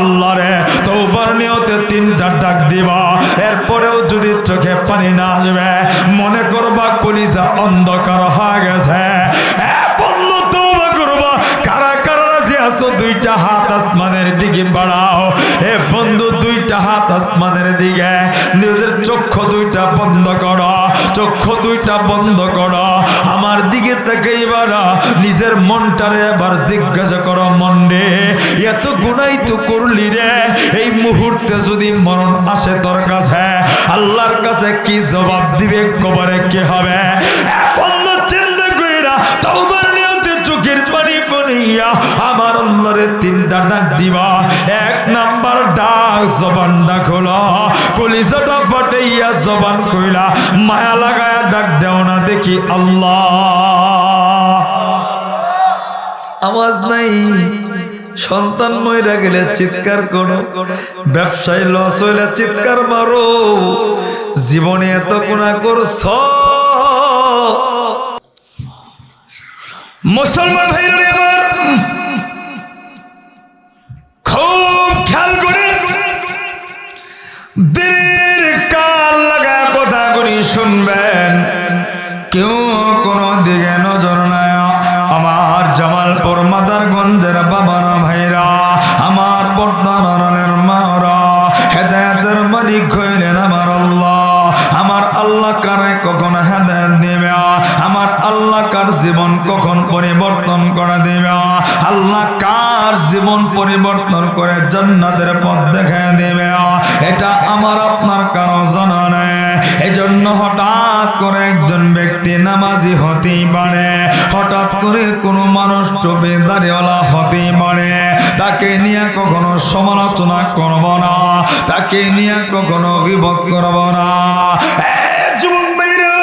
আল্লাহ রে তওবার নিয়তে তিনটা ডাক দিবা, এরপরেও যদি চোখে পানি না আসবে মনে করবা কলিজা অন্ধকার হয়ে গেছে। বন্ধু তওবা করবা। কারা কারা রাজি আছো দুইটা হাত আসমানের দিকে বাড়াও। এ বন্ধু দুইটা হাত আসমানের দিকে, নিজের চক্ষু দুইটা বন্ধ করো, চক্ষু দুইটা বন্ধ করো, আমার দিকে তাকাইবা না। নিজের মনটারে এবার জিজ্ঞাসা করো, মন রে এত গুনাই তো করলি রে, এই মুহূর্তে যদি মরণ আসে তোর কাছে আল্লাহর কাছে কি জবাব দিবে, কবরে কি হবে? বন্ধু চিন্তা কইরা তওবার নিয়তে চোখের পানি ফেলিয়া আমার আল্লাহরে তিনটা ডাক দিবা। এক নাম্বার ডাক, জবানটা খোলা, কলিজাটা ফাটাইয়া জবান কইলা মায়া লাগায়া ডাক দেও না দেখি আল্লাহ। আওয়াজ নাই। সন্তান মইরা গেলে চিৎকার করো, ব্যবসায় লস হইলে চিৎকার মারো, জীবনে এত গুনাহ করছ। মুসলমান ভাইরা এবার খুব খেয়াল করে দিনের কাল লাগা কথা করি শুনবেন। কেউ কোনো দিকে নজর নাই। আমার জামালপুর মাদারগঞ্জের বাবারা ভাইরা, আমার পটনার মারা, হেদায়েতের মালিক হইলেন আমার আল্লাহ। আমার আল্লাহ কারে কখন হেদায়েত দিবে, আমার আল্লাহ কার জীবন কখন পরিবর্তন করে দিবে, আল্লাহ কার জীবন পরিবর্তন করে জান্নাতের পথ দেখায় দিবে, এটা আমার আপনার কারো জানা নেই। এজন্য হঠাৎ করে একজন ব্যক্তি নামাজি হতেই পারে, হঠাৎ করে কোনো মানুষ টুপি দাড়িওয়ালা হতেই পারে, তাকে নিয়ে কখনো সমালোচনা করব না, তাকে নিয়ে কখনো গীবত করব না। যুবক ভাইরা,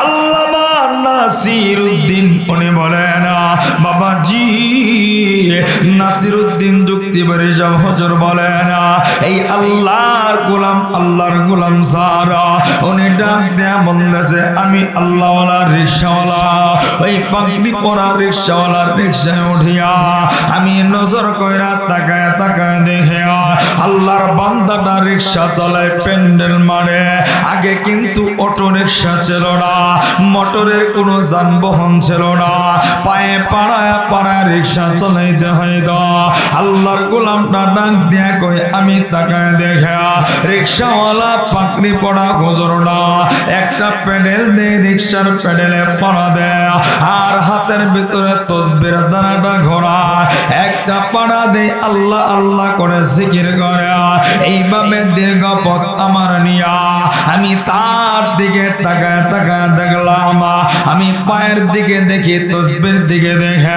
আল্লামা নাসিরউদ্দিন উনি বলেন, বাবাজি নাসিরউদ্দিন যুক্তিবাড়ি সব হুজুর বলেন, এই আল্লাহর গোলাম সারা উনি ডাক দেয়া বলতেছে, আমি আল্লাহওয়ালা রিকশাওয়ালা, ওই পাগড়ি পরা রিকশাওয়ালার রিকশায় উঠিয়া আমি নজর কইরা তাকায় তাকায় দেখে আল্লাহর বান্দাটা রিকশা চালায়, প্যান্ডেল মারে। আগে কিন্তু অটো রিকশা ছিল না, মোটরের কোনো যানবাহন ছিল না, পায়ে পাড়ায় পাড়ায় রিকশা চালাইতে হইতো। আল্লাহর গোলামটা ডাক দিয়া কই, আমি তাকায় দেখা রিকশাওয়ালা পাগড়ি পড়া হুজুরটা একটা প্যাডেল দিয়ে রিকশার প্যাডেলে পড়া দেয়, আর হাতের ভিতরে তসবির দানাটা ঘোরা, একটা পাড়া দিয়ে আল্লাহ আল্লাহ করে জিকির করে। এইভাবে দীর্ঘ পথ আমার নিয়া আমি তার দিকে তাকায় তাকায় দেখলাম, আমি পায়ের দিকে দেখি, তসবির দিকে দেখে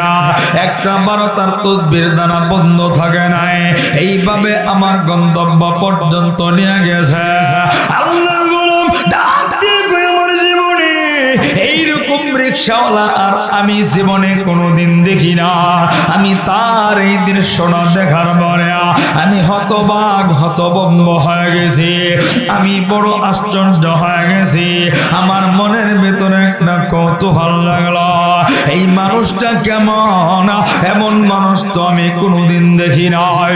একটা বারো তার তসবির দানা বন্ধ থাকে নাই। এইভাবে আমার গন্তব্য পর্যন্ত নিয়ে গেছে। আল্লাহর গোলাম ডাক দিয়ে কই, আমার জীবনে এইরকম রিকশাওয়ালা আর আমি জীবনে কোনোদিন দেখি না। আমি তার এই দৃশ্যটা দেখার পরে আমি হতবাক হতভম্ব হয়ে গেছি, আমি বড় আশ্চর্য হয়ে গেছি। আমার মনের ভিতরে একটা কৌতূহল লাগলো, এই মানুষটা কেমন, এমন মানুষ তো আমি কোনোদিন দেখি নাই।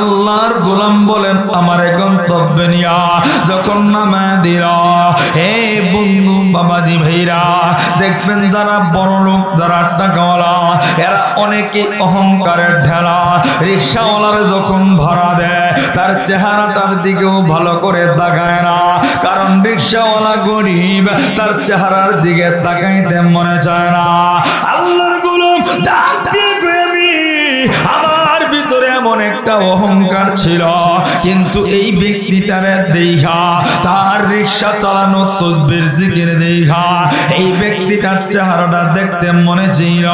আল্লাহর গোলাম বলেন, আমার গন্তব্যে নিয়া যখন নামা দিল, হে বন্ধু বাবাজি ভাইরা, দেখবেন যারা বড় লোক, যারা টাকাওয়ালা, এরা অনেকে অহংকারের ঠেলা রিকশাওয়ালার যখন ভাড়া দেয় তার চেহারাটার দিকেও ভালো করে তাকায় না, কারণ রিকশাওয়ালা গরিব, তার চেহারার দিকে তাকাইতে মনে চায় না। আল্লাহর গোলাম ডাক দিয়ে কই, আমি আমার ভিতরে এমন একটা অহংকার ছিল, কিন্তু এই ব্যক্তিটারে দেখা, তার রিকশা চালানো তসবির জিকির দেখা, এই ব্যক্তিটার চেহারাটা দেখতে মনে ছিল।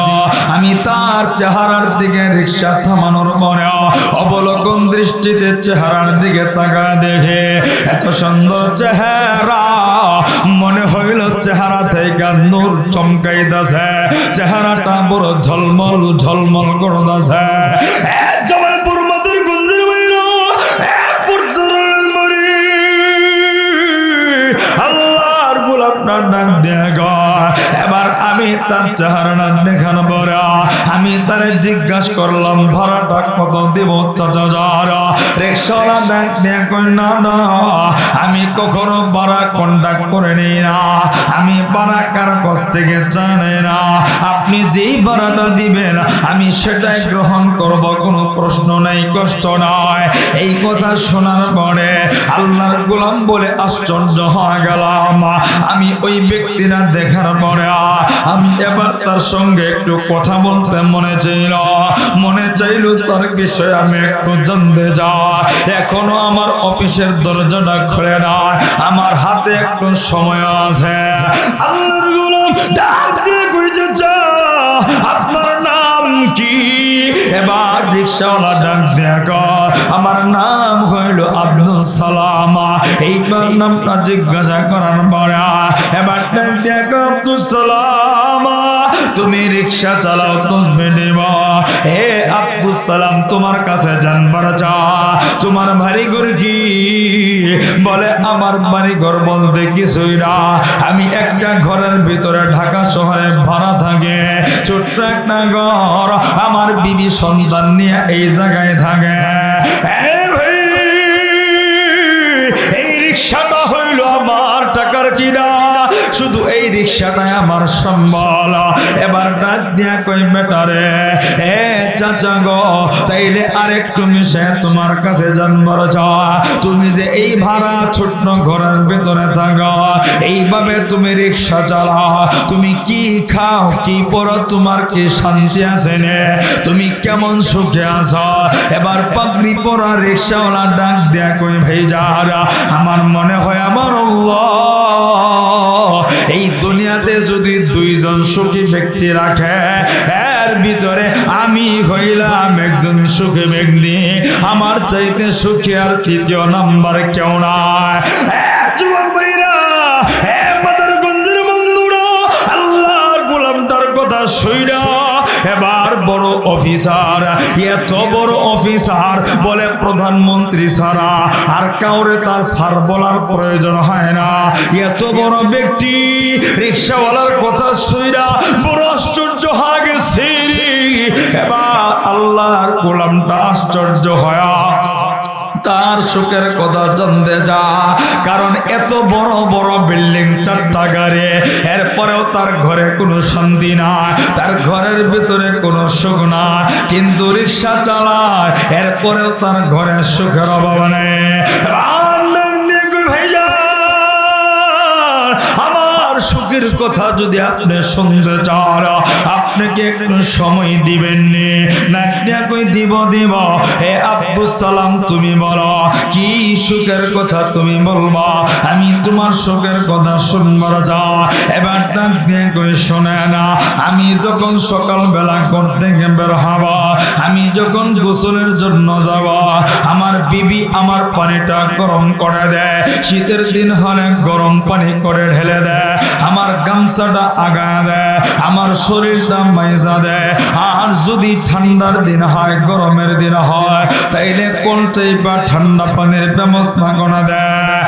আমি তার চেহারার দিকে রিকশা থামানোর পরে অবলোকন দৃষ্টিতে চেহারার দিকে তাকায় দেখে এত সুন্দর চেহারা, মনে হইল চেহারা থেকে নূর চমকাইতেছে, চেহারাটা বড় ঝলমল ঝলমল করতেছে। জামালপুর মাদারগঞ্জের বাইরে আল্লাহর গোলামটা ডাক দিয়ে গো, এবার আমি তার চেহারাটা দেখার পরে আমি তারে জিজ্ঞাসা করলাম ভাড়াটা কত দিব চাচা যারা? রিকশাওয়ালা ডাক দিয়ে কই না না, আমি কখনো ভাড়া কন্টাক্ট করে নিই না, আমি ভাড়া কার কাছ থেকে জানি না, আপনি যেই ভাড়াটা দিবেন আমি সেটাই গ্রহণ করব, কোনো প্রশ্ন নাই, কষ্ট নয়। এই কথা শোনার পরে আল্লাহর গোলাম বলে আশ্চর্য হয়ে গেলাম। আমি ওই ব্যক্তিরা দেখার পরে আমি এবার তার সঙ্গে একটু কথা বলতে মনে চাইল তার বিষয়ে আমি একটু জানতে যাই। এখনো আমার অফিসের দরজাটা খুলে না, আমার হাতে একটু সময় আছে। আল্লাহর গোলাম ডাক দিয়ে কইছে যা, আপনার নাম কি? এবার রিকশাওয়ালা ডাক দিয়ে কয় আমার নাম হইল আব্দুল সালাম। এইবার নামটা জিজ্ঞাসা করার পরে এবার ডাক দিয়ে কয় আব্দুল সালাম তুমি রিকশা চালাও তসবি নিবা? হে আব্দুল সালাম তোমার কাছে জানবার চা তোমার বাড়ি ঘর কি? বলে আমার বাড়ি ঘর বলতে কিছুই না, আমি একটা ঘরের ভিতরে ঢাকা শহরে ভাড়া থাকে, ছোট্ট একটা ঘর, আমার বিবি সন্তান নিয়ে এই জায়গায় থাকে। এই রিকশাটা হইল আমার টাকার কিনা, শুধু এই রিকশাটাই আমার সম্বল। এবার ডাক দিয়া কই বেটারে এ চাচা গো, তাইলে আরেকটু মিশে তোমার কাছে জানবার চা, তুমি যে এই ভাড়া ছোট্ট ঘরের ভিতরে থাকো, এইভাবে তুমি রিকশা চালাও, তুমি কি খাও কি পরো, তোমার কি শান্তি আছে নে? তুমি কেমন সুখে আছো? এবার পাগড়ি পরা রিকশাওয়ালা ডাক দিয়া কই ভাইজারা, আমার মনে হয় আমার এই দুনিয়াতে যদি দুইজন সুখী ব্যক্তি রাখে, এর ভিতরে আমি হইলাম একজন সুখী ব্যক্তি, আমার চাইতে সুখী আর তৃতীয় নাম্বার কেউ নাই। যুবক ভাইরা, মাদারগঞ্জের বন্ধুরা, আল্লাহর গোলামটার কথা শুইরা এবার বড় অফিসার, এত বড় অফিসার বলে প্রধানমন্ত্রী ছাড়া আর কাউরে তার স্যার বলার প্রয়োজন হয় না। এত বড় ব্যক্তি রিকশাওয়ালার কথা শুইরা বড় আশ্চর্য হয়ে গেছে। এবার আল্লাহর গোলামটা আশ্চর্য হয় তার সুখের কথা জানতে যা, কারণ এত বড় বড় বিল্ডিং, চারটা গাড়ি, এরপরেও তার ঘরে কোনো শান্তি নাই, তার ঘরের ভিতরে কোনো সুখ নাই, কিন্তু রিকশা চালায় এরপরেও তার ঘরে সুখের অভাব নেই। আমার সুখের কথা যদি আপনি শুনতে চান, আপনাকে একটু সময় দিবেন না? কই দিব। হে আব্দুল সালাম তুমি বলো কি সুখের কথা তুমি বলবা, আমি তোমার সুখের কথা শুনবার চাই। এবার ডাক দিয়ে কই শোনে না, আমি যখন সকালবেলা করতে বের হব, আমি যখন গোসলের জন্য যাব, আমার বিবি আমার পানিটা গরম করে দেয়, শীতের দিন হলে গরম পানি করে ঢেলে দেয়, আমার গামছাটা আগায় দেয়, আমার শরীরটা মাইজা দেয়, আর যদি ঠান্ডার দিন হয় গরমের দিন হয় তাইলে কোন চাইবা ঠান্ডা পানির ব্যবস্থা করে দেয়।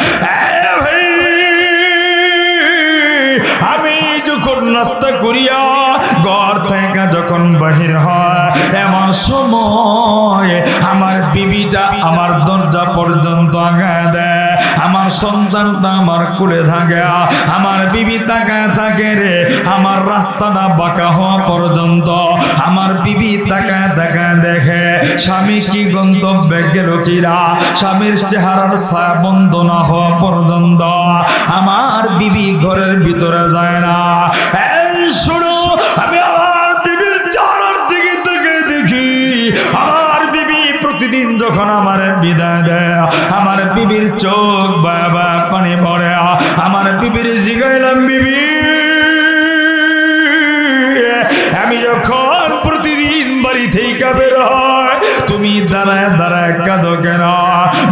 আমি যখন নাস্তা করিয়া ঘর থেকে যখন বাহির হয়, এমন সময় আমার বিবিটা আমার দরজা পর্যন্ত আগায় দেয়, আমার সন্তানটা আমার কোলে থাকে, আমার বিবি তাকায় থাকে রে, আমার রাস্তাটা বাঁকা হওয়া পর্যন্ত আমার বিবি তাকায় তাকায় দেখে স্বামী কি গন্তব্যে গেল কিনা, স্বামীর চেহারার ছায়া বন্ধ না হওয়া পর্যন্ত আমার বিবি ঘরের ভিতরে যায় না। এই শোনো, আমি আমার বিবির চেহারার দিকে তাকিয়ে দেখি, আমার বিবি প্রতিদিন যখন আমার বিদায় দেয়, আমার বিবির চোখ বাবা পানি পড়ে, আমার বিবির জিগাইলাম বিবি আমি যখন প্রতিদিন বাড়ি থেকে বের হয় তুমি দাঁড়ায় দাঁড়ায় কাঁদো কেন?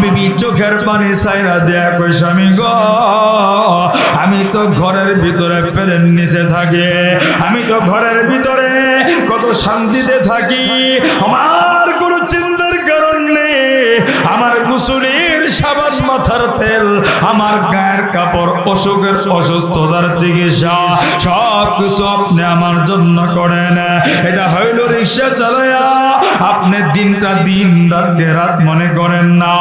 বিবি চোখের পানি সাইরা দেয়া কই স্বামী গো, আমি তো ঘরের ভিতরে ফেরেন নিচে থাকি, আমি তো ঘরের ভিতরে কত শান্তিতে থাকি, আমার কোনো চিন্তার কারণ নেই, আমার গোসলের সাবান মাথার তেল আমার গায়ের কাপড়, অসুখের অসুস্থতার চিকিৎসা সব কিছু আপনি আমার জন্য করেন। এটা হইল রিক্সা চালায়া আপনি দিনটা দিন রাতে রাত মনে করেন না।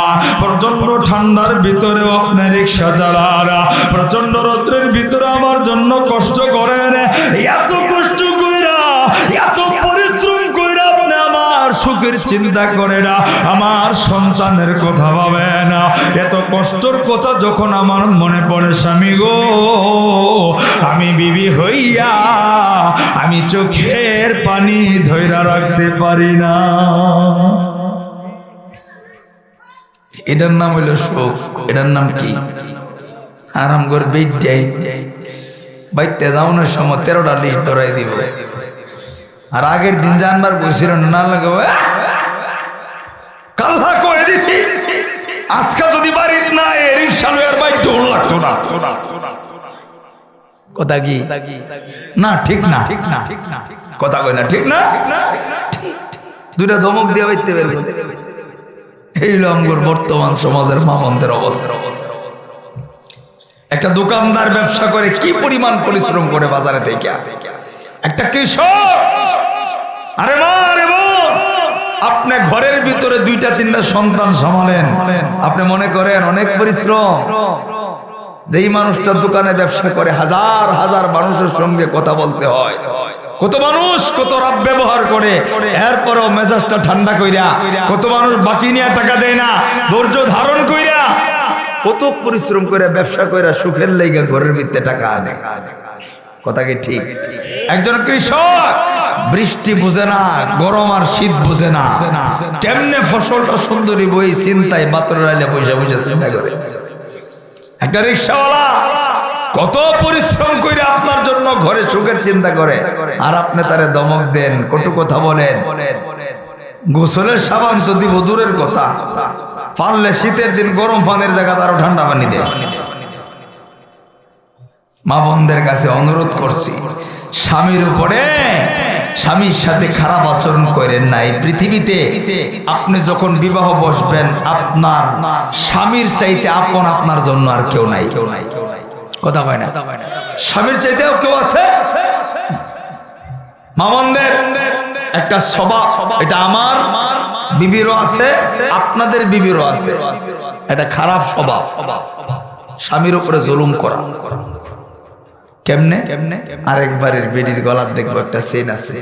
প্রচন্ড ঠান্ডার ভিতরেও আপনি রিক্সা চালান, প্রচন্ড রৌদ্রের ভিতরে আমার জন্য কষ্ট করেন। এত কষ্ট কইরা, এত পরিশ্রম কইরা আপনি আমার সুখের চিন্তা করে না, আমার সন্তানের কথা ভাবে না। এত কষ্টর কথা যখন আমার মনে পড়ে স্বামী গো, আমি বিবি হইয়া আমি চোখের পানি ধইরা রাখতে পারি না। এটার নাম হইল সুখ। এটার নাম কি? আরাম করে বাইতে যাওয়ানোর সময় 13টা লিস্ট ধরাই দিব, আর আগের দিন জানবার বলছিল না লাগে কাল্লা করে দিছি। আজকে যদি বাড়ির না রিক্সা লইয়ার বাইক ঢোল লাগতো না। কথা কি না? ঠিক না, ঠিক না, ঠিক না, কথা কই না, ঠিক না? দুইটা ধমক দিয়ে বাইতে বের করতে। এই লঙ্গর বর্তমান সমাজের মামনদের অবস্থা। একটা দোকানদার ব্যবসা করে কি পরিমাণ পরিশ্রম করে বাজারে থেকে, একটা কৃষক, আরে মা রে বোন, আপনি ঘরের ভিতরে 2-3টা সন্তান সামলেন, আপনি মনে করেন অনেক পরিশ্রম। যেই মানুষটা দোকানে ব্যবসা করে হাজার হাজার মানুষের সঙ্গে কথা বলতে হয়, কত মানুষ কত রাত ব্যবহার করে, এরপরও মেজাজটা ঠান্ডা কইরা, কত মানুষ বাকি নিয়ে টাকা দেয় না, ধৈর্য ধারণ কইরা, কত পরিশ্রম করে ব্যবসা কইরা সুখের লাইগা ঘরের ভিতরে টাকা আনে। কথা কি ঠিক? একজন কৃষক বৃষ্টি বুঝে না, গরম আর শীত বুঝে না, কেমনে ফসলটা সুন্দরী বই চিন্তায় মাত্র রাইলে পয়সা পয়সা চিন্তা করে। একটা রিক্সাওয়ালা কত পরিশ্রম করে আপনার জন্য ঘরে সুখের চিন্তা করে, আর আপনি তারে দমক দেন, কটু কথা বলেন। গোসলের সাবান তো দিব দূরের কথা, পারলে শীতের দিন গরম পানির জায়গায় আরো ঠান্ডা পানি দেয়। মা বোনদের কাছে অনুরোধ করছি, স্বামীর উপরে স্বামীর সাথে খারাপ আচরণ করেন না। এই পৃথিবীতে আপনি যখন বিবাহ বসবেন, আপনার স্বামীর চাইতে আপন আপনার জন্য আর কেউ নাই। কথা হয় না? স্বামীর চাইতেও কেউ আছে? মা বোনদের একটা স্বভাব, এটা আমার বিবিরও আছে, আপনাদের বিবিরও আছে, এটা খারাপ স্বভাব, স্বামীর উপরে জুলুম করা। কেমনে? আরেকবারের বেডির গলার দেখবো একটা চেন আছে,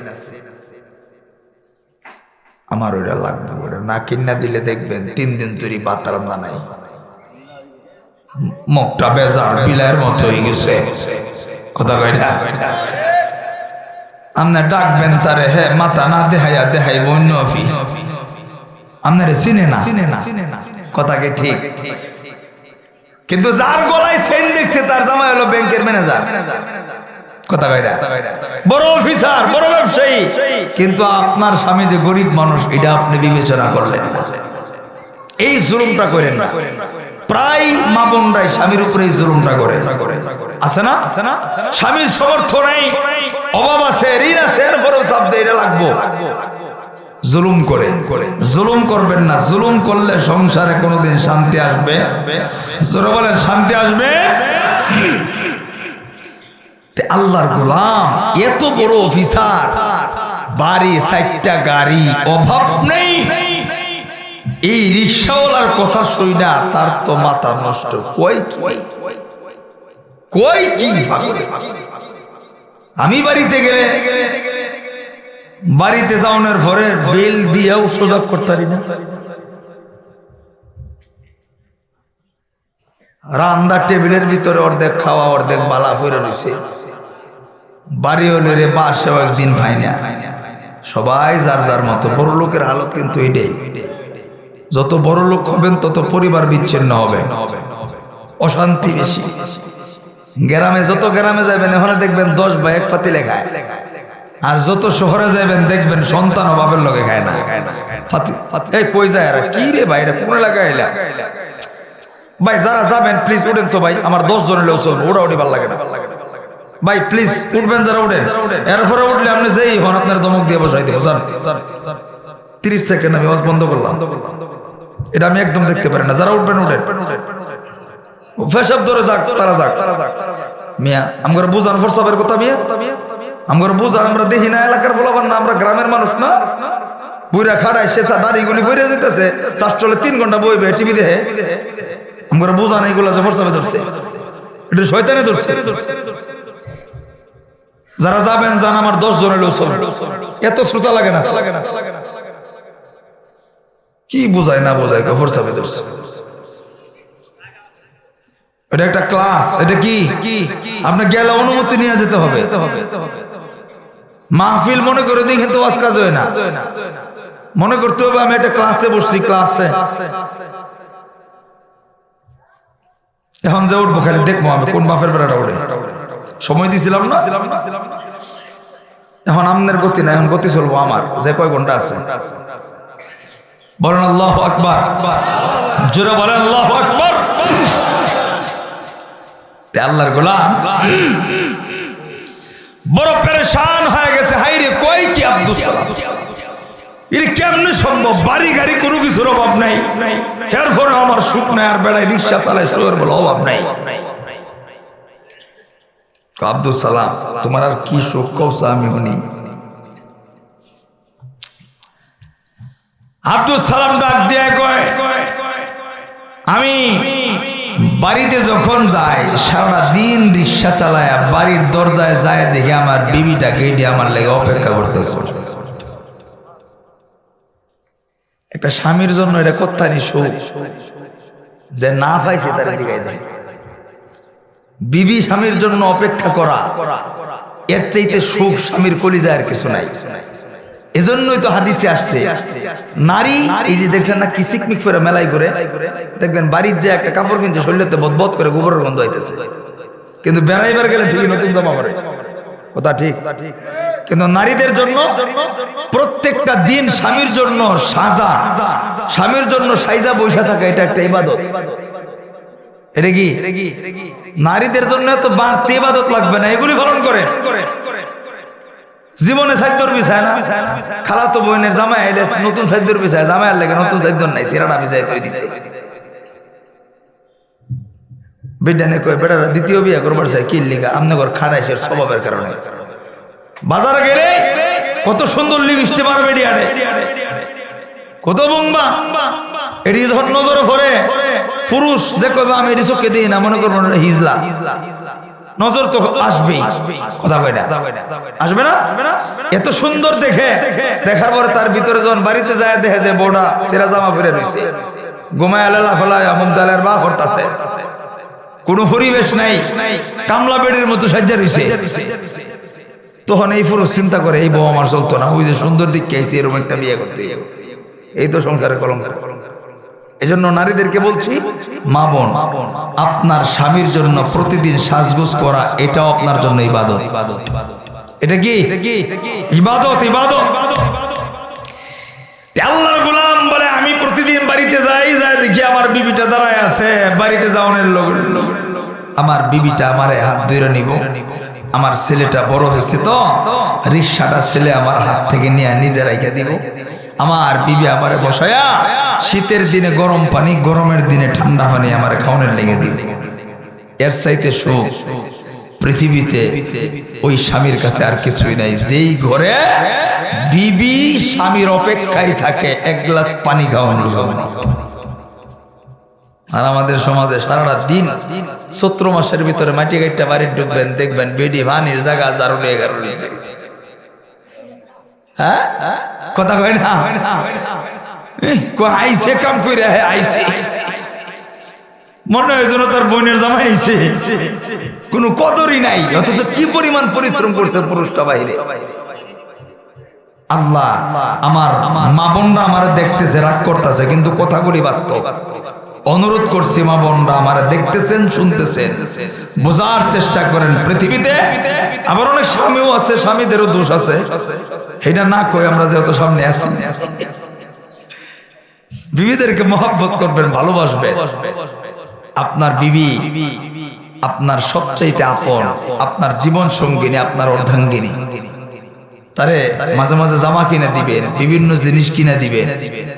আমার ওইটা লাগবে, ওটা না কিনা দিলে দেখবেন 3 দিন তৈরি ভাত রান্না নাই, মুখটা বেজার বিলাইয়ের মতো হয়ে গেছে। কথা কয়টা আপনি ডাকবেন তারে, হে মাথা না দেখাইয়া দেখাইব অন্য অফি, আপনারে চিনে না। কথা কি ঠিক? কিন্তু যার গলায় চেইন দেখছে তার জামাই হলো ব্যাংকের ম্যানেজার। কথা কয়টা বড় অফিসার, বড় ব্যবসায়ী, কিন্তু আপনার স্বামী যে গরিব মানুষ, এটা আপনি বিবেচনা করলেন। এই জুলুমটা করেন না। প্রায় মা বোনরাই স্বামীর উপরে এই জুলুমটা করে। আছে না? স্বামীর সমর্থ নেই, অভাব আছে, ঋণ আছে, এরপরেও চাপ দিয়ে এটা লাগবো, জুলুম করে। জুলুম করবেন না। জুলুম করলে সংসারে কোনোদিন শান্তি আসবে? জোরে বলেন, শান্তি আসবে? আল্লাহর গোলাম এত বড় অফিসার, বাড়ি 4টা গাড়ি, অভাব নেই, এই রিক্সাওয়ালার কথা শুই না তার তো মাথা নষ্ট। কই কি আমি বাড়িতে গেলে, বাড়িতে যাওয়ানোর পরে বিল দিয়েও সোজা করতে পারি না। রান্নার টেবিলের ভিতরে অর্ধেক খাওয়া অর্ধেক বালা হয়ে রয়েছে। বাড়ি হলে রে বাসেও একদিন পাই না। সবাই যার যার মতো। বড় লোকের হালত কিন্তু এটাই। যত বড় লোক হবেন তত পরিবার বিচ্ছিন্ন হবে, অশান্তি বেশি। গ্রামে যত গ্রামে যাবেন ওখানে দেখবেন 10 ভাই এক পাতিলে খায়, আর যত শহরে যাবেন দেখবেন সন্তান অভাবের লগে খায় না। এই কই যায় এরা? কি রে ভাই, এটা কোন এলাকায় এলা? ভাই যারা যাবেন প্লিজ উঠেন তো ভাই, আমার 10 জন হলেও চলবে, ওটা উঠি ভালো লাগে না ভাই, প্লিজ উঠবেন যারা উঠেন। এরপরে উঠলে আপনি যেই হন আপনার দমক দিয়ে বসাই দেবো। 30 সেকেন্ড আমি ওয়াজ বন্ধ করলাম, এটা আমি একদম দেখতে পারি না। যারা উঠবেন উঠেন, ফেসব ধরে যাক তারা যাক মিয়া আমরা বুঝান ফরসাবের কথা মিয়া আমরা বুঝান আমরা দেখি না এলাকার বলাবার না আমরা গ্রামের মানুষ না বুড়া খাড়ায় শেষা দাড়িগুলি ফিরে যেতেছে চারটলে 3 ঘন্টা বইবে টিভি দেখে আমরা বুঝান এইগুলো যে ফরসাবে ধরছে এটা শয়তানে ধরছে যারা যাবেন যান আমার 10 জনের লোক এত শ্রোতা লাগে না কি বোঝায় না বোঝায় গফর সাহেব ধরছে এটা একটা ক্লাস এটা কি আপনি গেলে অনুমতি নিয়ে যেতে হবে মাহফিল মনে করে দেখে তো ওয়াজ কাজ হয় না মনে করতে হবে আমি একটা ক্লাসে বসছি ক্লাসে এখন যে উঠবো খালি দেখবো আমি কোন বাপের বেড়াটা উঠে সময় দিছিলাম না এখন আমনের গতি না এখন গতি চলবো আমার যে কয় ঘন্টা আছে বলেন আল্লাহু আকবার জোরে বলেন আল্লাহু আকবার আল্লাহর গোলাম বড় পেরেশান হয়ে গেছে হাইরে কই কি আব্দুল সালাম এর কেমনে সম্ভব বাড়ি গাড়ি কোনো কিছুর অভাব নাই এরপরে আমার সুখ নাই আর বেড়ায় রিক্সা চালায় শুরু বলে অভাব নাই আব্দুল সালাম তোমার আর কি সুখ কওসা আমি শুনি আব্দুল সালাম ডাক দিয়ে কয় আমি বাড়িতে যখন যাই সারা দিন রিক্সা চালায় বাড়ির দরজায় যায় দেখে আমার বিবিটা গেটে আমার লেগে অপেক্ষা করতেছে একটা স্বামীর জন্য এটা কত্তানি সুখ যে না পাইছে তার জিগায় দেয় বিবি স্বামীর জন্য অপেক্ষা করা এর চাইতে সুখ স্বামীর কলিজায় আর কিছু নাই এজন্যই তো হাদিসে আসছে নারী এই যে দেখছেন না কিসিকমিক করে মেলাই করে দেখবেন বাড়ির যে একটা কাপড় কিনছে শরীরতে বদবদ করে গোবরের গন্ধ হইতেছে কিন্তু বেড়াইবার গেলে ঠিকই নতুন জামা পরে কথা ঠিক কিন্তু নারীদের জন্য প্রত্যেকটা দিন স্বামীর জন্য সাজা স্বামীর জন্য সাইজা বৈশা থাকা এটা একটা ইবাদত এটা কি নারীদের জন্য এত বাড়তি ইবাদত লাগবে না এগুলি পালন করে জীবনে সাইদর বিছায় না খালাতো বোনের জামাই আইলে নতুন সাইদর বিছায় জামাই লাগে নতুন সাইদর নাই সিরাটা বিছায় তৈরি দিছে বিডানে কই বেটা দ্বিতীয় বিয়ে করবার চাই কি লিগা আমনে ঘর খাড়াইছের স্বভাবের কারণে বাজারে গেলে কত সুন্দর লিপস্টিক মারবে ডিয়ারে কত বংবা এডি যখন নজরে পড়ে পুরুষ যে কইবা আমি এডি চোখে দেই না মনে করব হিজলা নজর তো আসবেই কথা কই না আসবে না এত সুন্দর দেখে দেখার পরে তার ভিতরে যখন বাড়িতে যায় দেখে যে বড়া সিরা জামা পরে রইছে ঘুমায় আলালা ফলায় আমদালের বা করতেছে কোনো পরিবেশ নাই কামলা বেড়ের মতো সাজ্জা রইছে তখন এই পুরো চিন্তা করে এই বউ আমার চলতো না ওই যে সুন্দর দিক আইছে এরকম একটা বিয়ে করতে এই তো সংসারে কলঙ্ক এজন্য নারীদেরকে বলছি মা বোন আপনার স্বামীর জন্য প্রতিদিন সাজগোজ করা এটাও আপনার জন্য ইবাদত এটা কি ইবাদত আল্লাহর গোলাম বলে আমি প্রতিদিন বাড়িতে যাই দেখি আমার বিবিটা দাঁড়ায় আছে বাড়িতে যাওয়ানোর লোক আমার বিবিটা আমারে হাত ধরে নিব আমার ছেলেটা বড় হয়েছে তো রিক্সাটা ছেলে আমার হাত থেকে নিয়ে নিজে রাইখা দিব আমার বিবি আমারে বসায়া শীতের দিনে গরম পানি গরমের দিনে ঠান্ডা পানি আমার খাওয়ানোর লেগে দিবে এর চাইতে সুখ পৃথিবীতে ওই স্বামীর কাছে আর কিছুই নাই যেই ঘরে বিবি স্বামীর অপেক্ষায় থাকে এক গ্লাস পানি খাওয়ানোর জন্য আর আমাদের সমাজে সারাটা দিন চৈত্র মাসের ভিতরে মাটি গাইটা বাড়ি ঢুকবেন দেখবেন বেডি ভানির জায়গা জারু নিয়ে হ্যাঁ কথা কয় না আইছে কাম করে আইছে মনে হয় যেন তার বোনের জামাই আইছে কোনো কদরই নাই অথচ কি পরিমাণ পরিশ্রম করছে পুরুষটা বাইরে আল্লাহ আমার মা বোনরা আমার দেখতেছে রাগ করতেছে কিন্তু কথাগুলি বাস্তব অনুরোধ করছি মা বোনরা আমার দেখতেছেন শুনতেছেন বোঝার চেষ্টা করেন পৃথিবীতে আবার অনেক স্বামীও আছে স্বামীদেরও দোষ আছে এটা না কই আমরা যেহেতু সামনে আছি বিবিদেরকে মহব্বত করবেন ভালোবাসবেন আপনার বিবি আপনার সবচাইতে আপন আপনার জীবন সঙ্গিনী আপনার অর্ধাঙ্গিনী তারে মাঝে মাঝে জামা কিনে দিবেন বিভিন্ন জিনিস কিনে দিবেন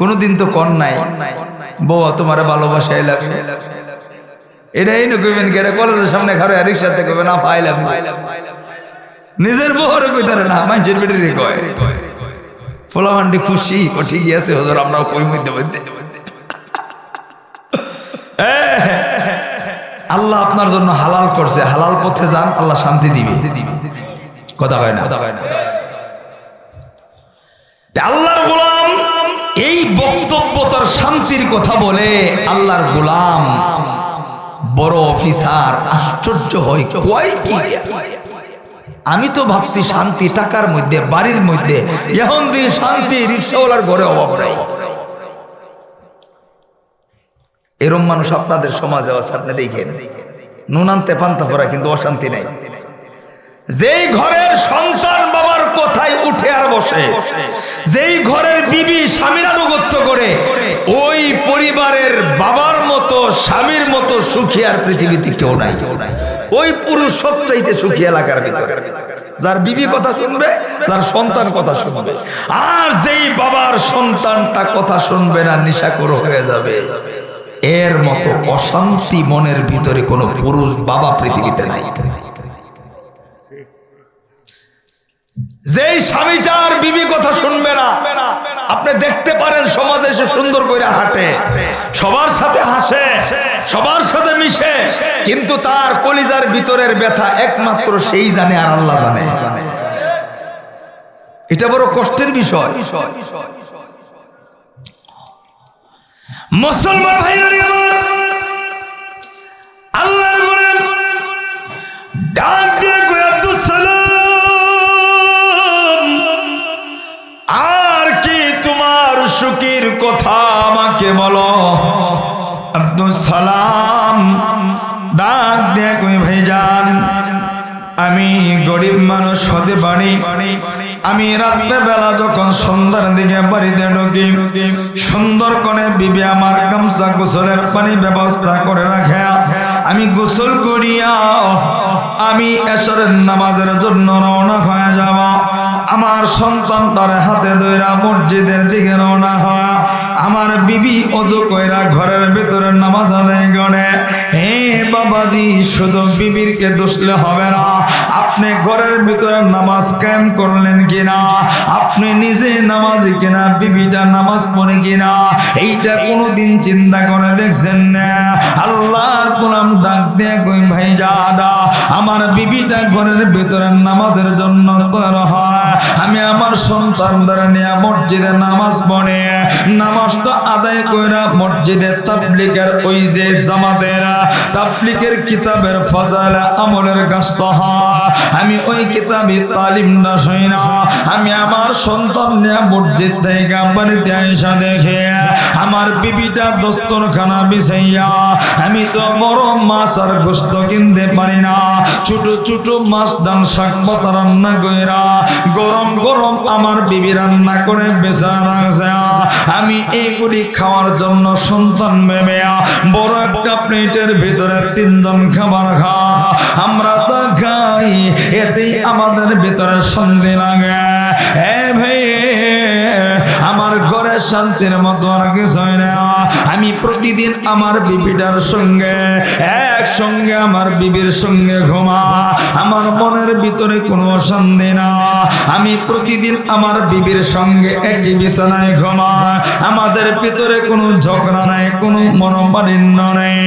কোনোদিন তো কন নাই বউ তোমারে ভালোবাসা এটাই না কইবেন কি এটা কলেজের সামনে খারে রিক্সাতে কইবেন না পাইলাম নিজের বউরে কইতারে না মানুষের বেটিরে কয় ফলাফান্ডি খুশি ও ঠিকই আছে হুজুর আমরাও কই মধ্যে আল্লাহ আপনার জন্য হালাল করছে, হালাল পথে যান, আল্লাহ শান্তি দিবে। কথা হয় না? আল্লাহর গোলাম এই বক্তব্য তার শান্তির কথা বলে আল্লাহর গোলাম বড় অফিসার আশ্চর্য হয়, কয় কি আমি তো ভাবছি শান্তি টাকার মধ্যে, বাড়ির মধ্যে, এখন দিয়ে শান্তি রিক্সাওয়ালার ঘরে অভাব নাই। এরম মানুষ আপনাদের সমাজে আছে, আপনি দেখেন নুন আনতে পান্তা ফোরা কিন্তু অশান্তি নাই। যেই ঘরের সন্তান বাবার কথায় উঠে আর বসে, যেই ঘরের বিবি স্বামীর আনুগত্য করে, ওই পরিবারের বাবার মতো স্বামীর মতো সুখী আর পৃথিবীতে কেউ নাই। ওই পুরুষ সবচাইতে সুখী এলাকার ভিতরে, যার বিবি কথা শুনবে, যার সন্তান কথা শুনবে। আর যেই বাবার সন্তানটা কথা শুনবে না, নেশাখোর হয়ে যাবে, এর মতো অশান্তি মনের ভিতরে কোনো পুরুষ বাবা পৃথিবীতে নাই। যেই স্বামীটার বিবি কথা শুনবে না, আপনি দেখতে পারেন সমাজে এসে সুন্দর করে হাঁটে, সবার সাথে হাসে, সবার সাথে মিশে, কিন্তু তার কলিজার ভিতরের ব্যথা একমাত্র সেই জানে আর আল্লাহ জানে। এটা বড় কষ্টের বিষয়। মুসলমান ভাইরা আল্লাহর গোলাম ডাক দিয়ে কয় আব্দুস সালাম, আর কি তোমার সুখের কথা আমাকে বলো। আব্দুস সালাম ডাক দিয়ে কয় ভাইজান, আমি গরিব মানুষ হতে পারি, আমি রাত্রে বেলা যখন সন্ধ্যার দিকে বাড়িতে ঢুকি, সুন্দর করে বিবি আমার গামছা গোসলের পানি ব্যবস্থা করে রাখে, আমি গোসল করিয়া আমি এশারের নামাজের জন্য রওনা হয়ে যাব। আমার সন্তানটার হাতে ধইরা মসজিদের দিকে রওনা হয়। আমার বিবি ওযু কইরা ঘরের ভিতরে নামাজ আদায় করে। হে বাবাজি, শুধু বিবিরকে দোষলে হবে না, আপনি ঘরের ভিতরে নামাজ কায়েম করলেন কিনা, আপনি নিজে নামাজি কিনা, বিবিটা নামাজ পড়ে কিনা, এইটা কোনোদিন চিন্তা করে দেখছেন না? আল্লাহর গোলাম ডাক দিয়ে কই ভাইজাদা, আমার বিবিটা ঘরের ভিতরে নামাজের জন্য তৈরি হয়, আমি আমার সন্তানদের নিয়ে মসজিদে নামাজ পড়ে, নামাজটা আদায় কইরা মসজিদে তাবলীগের ওই যে জামাতের তাবলীগের কিতাবের ফজল আমলের গাছটা হয়, আমি ওই কিতাবি তালিমটা শুই না, আমি আমার সন্তান নিয়ে মসজিদ থেকে বাড়িতে আইসা দেখে আমার বিবিটা দস্তরখানা বিছাইয়া, আমি তো বড় মাছ আর গোশত কিনতে পারি না, ছোট ছোট মাছ ডাল শাক পাতা রান্না কইরা গরম গরম আমার বিবি রান্না করে বেচা রাখছে। আমি এইগুলি খাওয়ার জন্য সন্তান ভেবে বড় একটা প্লেটের ভিতরে 3 জন খাবার খা, আমরা চা খাই, এতেই আমাদের ভিতরে শান্তি লাগে। ভাই, আমার ঘরে শান্তির মতো আর কিছু হয় না। আমি প্রতিদিন আমার বিবিটার সঙ্গে একসঙ্গে আমার বিবির সঙ্গে ঘুমা, আমার মনের ভিতরে কোনো শান্তি না। আমি প্রতিদিন আমার বিবির সঙ্গে একই বিছানায় ঘুমা, আমাদের ভিতরে কোনো ঝগড়া নাই, কোনো মনোমালিন্য নেই।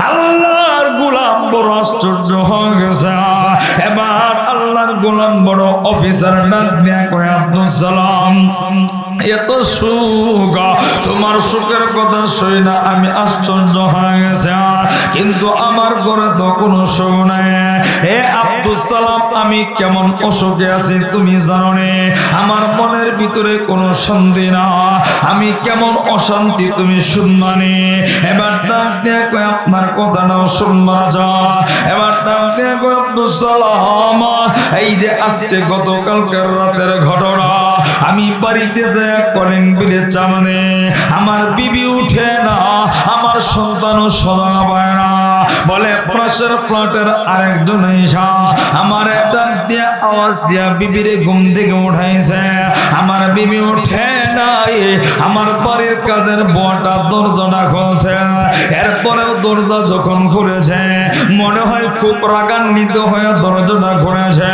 আল্লাহর গোলাম বড় আশ্চর্য হয়ে গেছে। এবার আল্লাহর গোলাম বড় অফিসার ডাক দিয়া কয় আব্দুস সালাম, এত সুখ, তোমার সুখের কথা শুই না আমি আশ্চর্য হয়ে গেছে, কিন্তু আমার ঘরে তো কোনো সুখ নাই। হে আব্দুস সালাম, আমি কেমন অসুখে আছি তুমি জানো না? আমার মনের ভিতরে কোনো শান্তি না, আমি কেমন অশান্তি তুমি শুনবা নি? এবার ডাক দিয়ে কয় আপনার কথাটাও শুনবা যা। এবার ডাক দিয়ে কয় আব্দুস সালাম, এই যে আজকে গতকালকার রাতের ঘটনা, আমি বাড়িতে যে কলিং বিলে চামনে আমার বিবি উঠে না, আমার সন্তানও সদা পায় না, বলে পাশের ফ্ল্যাটের আরেকজন ঈশা আমার ডাক দিয়া আওয়াজ দিয়া বিবিরে ঘুম থেকে উঠাইছে। আমার বিবি উঠে নাই, আমার বাড়ির কাজের বুয়াটা দরজাটা খুলছে। এরপরেও দরজা যখন খুলেছে মনে হয় খুব রাগান্বিত হয়ে দরজাটা খুলেছে।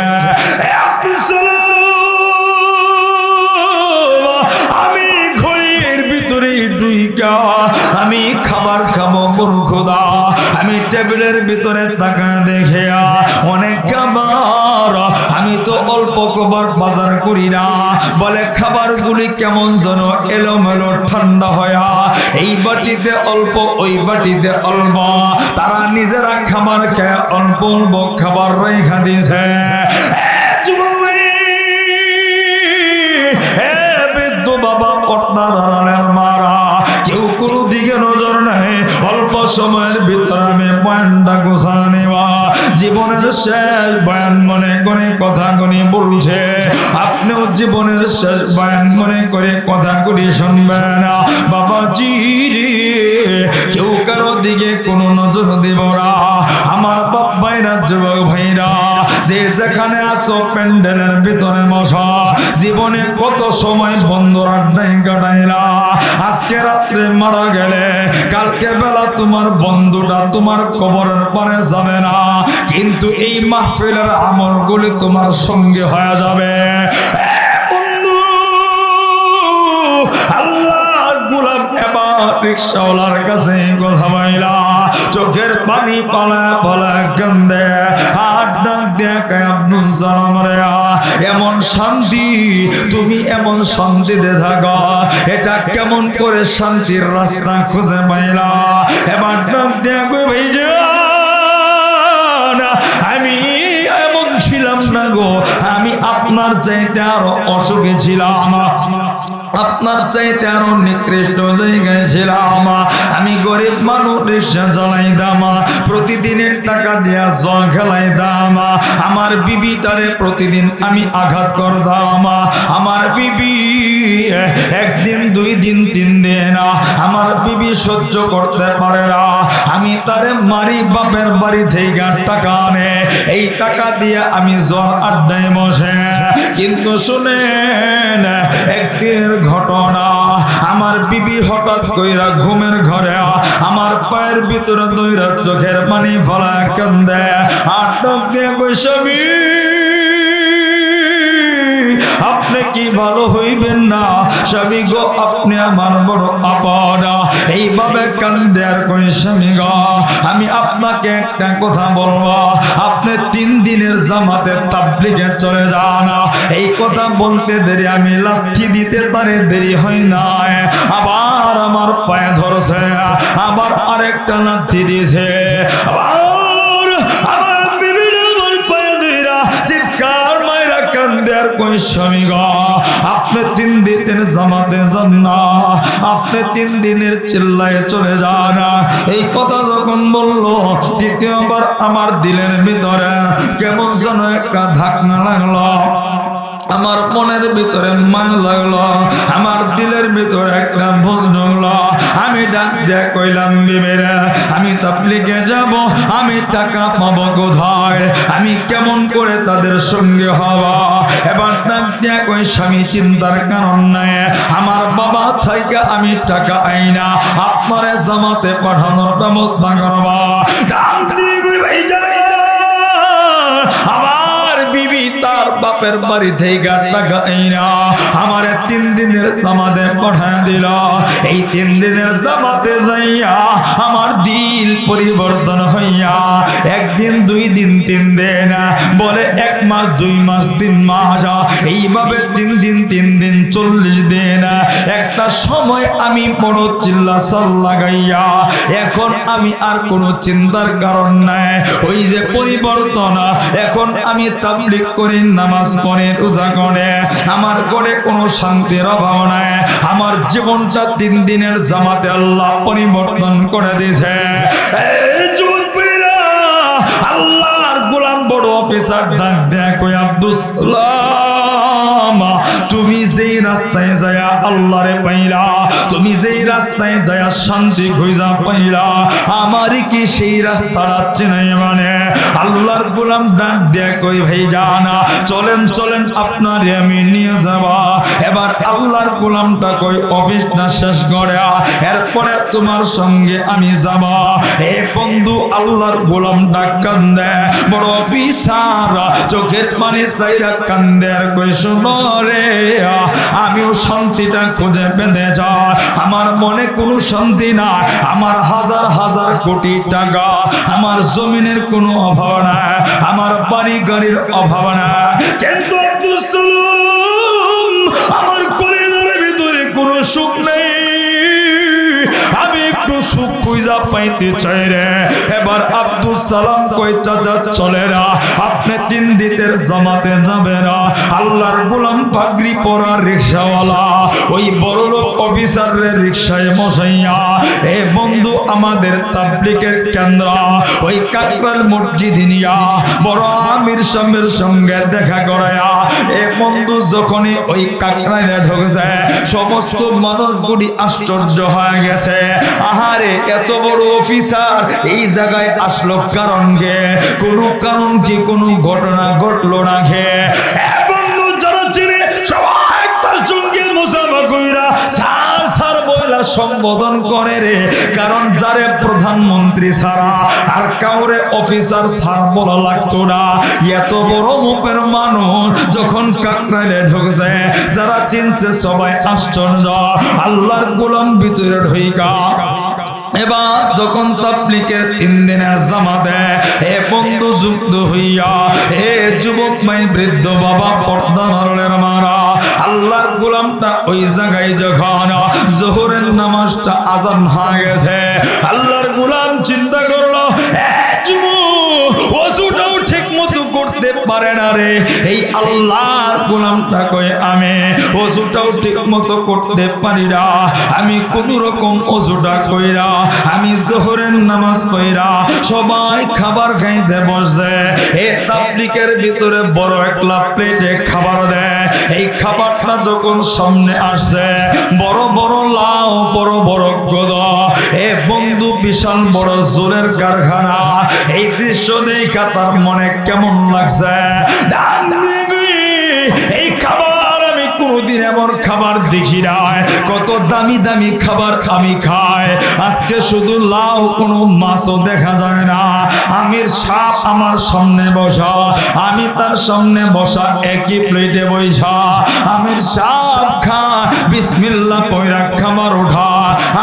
আমি ঘরের ভিতরে ঢুইকা আমি খাবার খাবো বড় খোদা, আমি টেবিলের ভিতরে টাকা দেখে অনেক খাবার, আমি তো অল্প খাবার বাজার করি না। বলে খাবারগুলি কেমন যেন এলোমেলো ঠান্ডা হয়া এই বাটিতে অল্প ওই বাটিতে অল্প, তারা নিজেরা খাবার খেয়ে অল্প অল্প খাবার রেখা দিয়েছে। বাবা পর্দার আড়ালের মারা কেউ কোনো দিকে নজর নেই। অল্প সময়ের ভিতরে আমি বয়ানটা গোছা নেওয়া জীবনের শেষ বয়ান মনে করে কথাগুলি বলছে। আপনিও জীবনের শেষ বয়ান মনে করে কথাগুলি শুনবেন না। বাবাজি রে কেউ কারো দিকে কোনো নজর দেব না। আমার বাপ ভাইরা যুবক ভাইরা যে যেখানে আসো প্যান্ডেলের ভিতরে বসা, জীবনে কত সময় বন্ধুর আড্ডায় কাটাইলা, আজকে রাত্রে মারা গেলে কালকে বেলা তোমার বন্ধুটা তোমার কবরের পারে যাবে না, কিন্তু এই মাহফিলের আমলগুলি তোমার সঙ্গে হয়ে যাবে। বন্ধু আল্লাহর গোলাম এবার রিকশাওয়ালার কাছে কথা বলা, চোখের পানি পালা পালা কান্দে আর ডাক দেখে আব্দুল সালাম রে এমন শান্তি, তুমি এমন শান্তিতে থাকো, এটা কেমন করে শান্তির রাস্তা খুঁজে পাইলা? এবার ডাক দেখো ভাই যে আমি এমন ছিলাম না গো, আমি আপনার চাইতে আরো অসুখী ছিলাম, আপনার চাইতে আরো নিকৃষ্ট জায়গায় ছিলাম। আমি গরিব মানুষ, রিক্সা চালাইতাম, প্রতিদিনের টাকা দিয়া জল খেলাইতাম। আমার বিবিটারে প্রতিদিন আমি আঘাত করতাম। আমার বিবি একদিন দুই দিন তিন দিন আমার বিবি সহ্য করতে পারে না, আমি তারে মারি, বাপের বাড়ি থেকে টাকা আনে, এই টাকা দিয়ে আমি জল আড্ডায় বসে। কিন্তু শুনেন একদিনের ঘটনা, আমার বিবি হঠাৎ কইরা ঘুমের ঘরে আমার পায়ের ভিতরে দইরা চোখের পানি ফলা কান্দে আর ডাক দিয়ে কই স্বামী আপনি কি ভালো হইবেন না? স্বামী গো আপনি আমার বড় আপদ। এইভাবে কান্দে আর কই স্বামী গো আমি আপনাকে একটা কথা বলবো, আপনি 3 দিনের জামাতে তাবলীগে চলে যান। এই কথা বলতে দেরি আমি লাথি দিতে পারে দেরি হয় না, আবার আমার পায়ে ধরছে, আবার আরেকটা লাথি দিয়েছে, আবার আমার বিবির আমার পায়ে ধরা চিৎকার মাইরা কান্দে আর কই স্বামী গো আপনি 3 দিনের জামাতে যান না, আপনি 3 দিনের চিল্লায় চলে যান। এই কথা যখন বললো দ্বিতীয়বার আমার দিলের ভিতরে কেমন যেন একটা ধাক্কা লাগলো, আমার মনের ভিতরে মায়া লাগলো, আমার দিলের ভিতরে একটা বোঝ ঢুকলো। আমি ডাক দিয়ে কইলাম বিবিরা আমি তাবলীগে যাব, আমি টাকা পাবো কোথায়, আমি কেমন করে তাদের সঙ্গে হব? এবার ডাক দিয়ে কই স্বামী চিন্তার কারণ নাই, আমার বাবা থেকে আমি টাকা আইনা আপনারে জামাতে পাঠানোর ব্যবস্থা করবা। ডাক দিয়ে কই ভাই আমার বিবি তার বাপের বাড়ি থেকে টাকা আইনা আমার 3 দিনের জামাতে পাঠায় দিল। এই 3 দিনের জামাতে যাইয়া আমার দিল পরিবর্তন হইয়া একদিন 2 দিন 3 দিন বলে 1 মাস 2 মাস 3 মাস এইভাবে 3 দিন 3 দিন 40 দিন একটা সময় আমি বড় চিল্লা সাল্লা গাইয়া এখন আমি আর কোনো চিন্তার কারণ নাই। ওই যে পরিবর্তন, এখন আমি তাবলীগ করি, নামাজ পড়ে, রোজা করে, আমার করে কোনো শান্তির অভাব নাই। আমার জীবনটা 3 দিনের জামাতে আল্লাহ পরিবর্তন করে দিয়েছে। আল্লাহর গোলাম বড় অফিসার ডাক দেয় কই আব্দুল সালাম তুমি যেই রাস্তায় যায় আল্লাহরে পাইলা, তুমি যেই রাস্তায় যায় শান্তি খুঁজা পাইলা, আমারই কি সেই রাস্তাটা চিনাই? মানে আল্লাহর গোলাম ডাক দিয়ে কই ভাই জানা চলেন চলেন আপনারে আমি নিয়ে যাবা। এবার আল্লাহর গোলামটা কই অফিসটা শেষ করে এরপরে তোমার সঙ্গে আমি যাবা। এ বন্ধু আল্লাহর গোলাম ডাক কান্দে, বড় অফিসার চোখের পানি চাইরা কান্দে আর কই শোনো রে, আমিও শান্তিটা খুঁজে পেতে যাই, আমার মনে কোনো শান্তি না, আমার হাজার হাজার কোটি টাকা, আমার জমিনের কোনো অভাব না, আমার বাড়ি গাড়ির অভাব না, কিন্তু আব্দুল সালাম আমার কলিজার ভিতরে কোনো সুখ নেই, আমি একটু সুখ খুঁজা পাইতে চাই রে। এবার আব্দুল সালাম কই চাচা চলে না, আপনি 3 দিনের জামাতে যাবে না। আল্লাহর গোলাম পাগড়ি পরা রিকশাওয়ালা ওই বড়লোক অফিসারের রিকশায় বসাইয়া এ বন্ধু আমাদের তাবলীগের কেন্দ্র ওই কাকরাল মসজিদ নিয়া বড় আমির সাহেবের সঙ্গে দেখা করায়া এ বন্ধু যখনই ওই কাকরাইলে ঢুকছে সমস্ত মানুষগুলি আশ্চর্য হয়ে গেছে, আহারে এত বড় অফিসার এই জায়গায় আসলো কারণ কে? কোনো কারণ কি কোনো ঘটনা ঘটলো না খে? বন্ধু যারা চিনে সবাই তার সঙ্গে মুসাফা কইরা স্যার স্যার বইলা সম্বোধন করে রে, কারণ যারে প্রধানমন্ত্রী ছাড়া আর কাউরে অফিসার স্যার বলা লাগতো না। এত বড় মুখের মানুষ যখন কাকরাইলে ঢুকছে যারা চিনছে সবাই আশ্চর্য। আল্লাহর গোলাম ভিতরে ঢুইকা এবার যখন তাবলীগের 3 দিনের জামাতে এ বন্ধু যুক্ত হইয়া এ যুবক মাই বৃদ্ধ বাবা পর্দা নরলের মারা আল্লাহর গোলামটা ওই জায়গায় যখন জোহরের নামাজটা আযান হয়ে গেছে, আল্লাহর গোলাম চিন্তা করলো ওযুটাও ঠিক মতো করতে পারে না রে। এই আল্লাহর গোলামটা কই আমি ওযুটাও ঠিক মতো করতে পারি না, আমি কোন রকম ওযুটা কইরা আমি জোহরের নামাজ পড়া সবাই খাবার খাইতে বসে। এই তাবলীগের ভিতরে বড় একলা প্লেটে খাবার দেয়, এই খাবারটা যখন সামনে আসছে বড় বড় লাউ বড় বড় গদা এ বন্ধু বিশাল বড় জোরের কারখানা। এই দৃশ্য দেখা তার মনে কেমন লাগছে, এই খাবার আমি কোনদিন এমন খাবার দেখি নাই, কত দামি দামি খাবার আমি খাই, আজকে শুধু লাউ কোনো মাছও দেখা যায় না। আমির সাপ আমার সামনে বসা, আমি তার সামনে বসা একই প্লেটে বইসা আমির সাপ খা বিসমিল্লাহ পয়রা খাবার উঠা,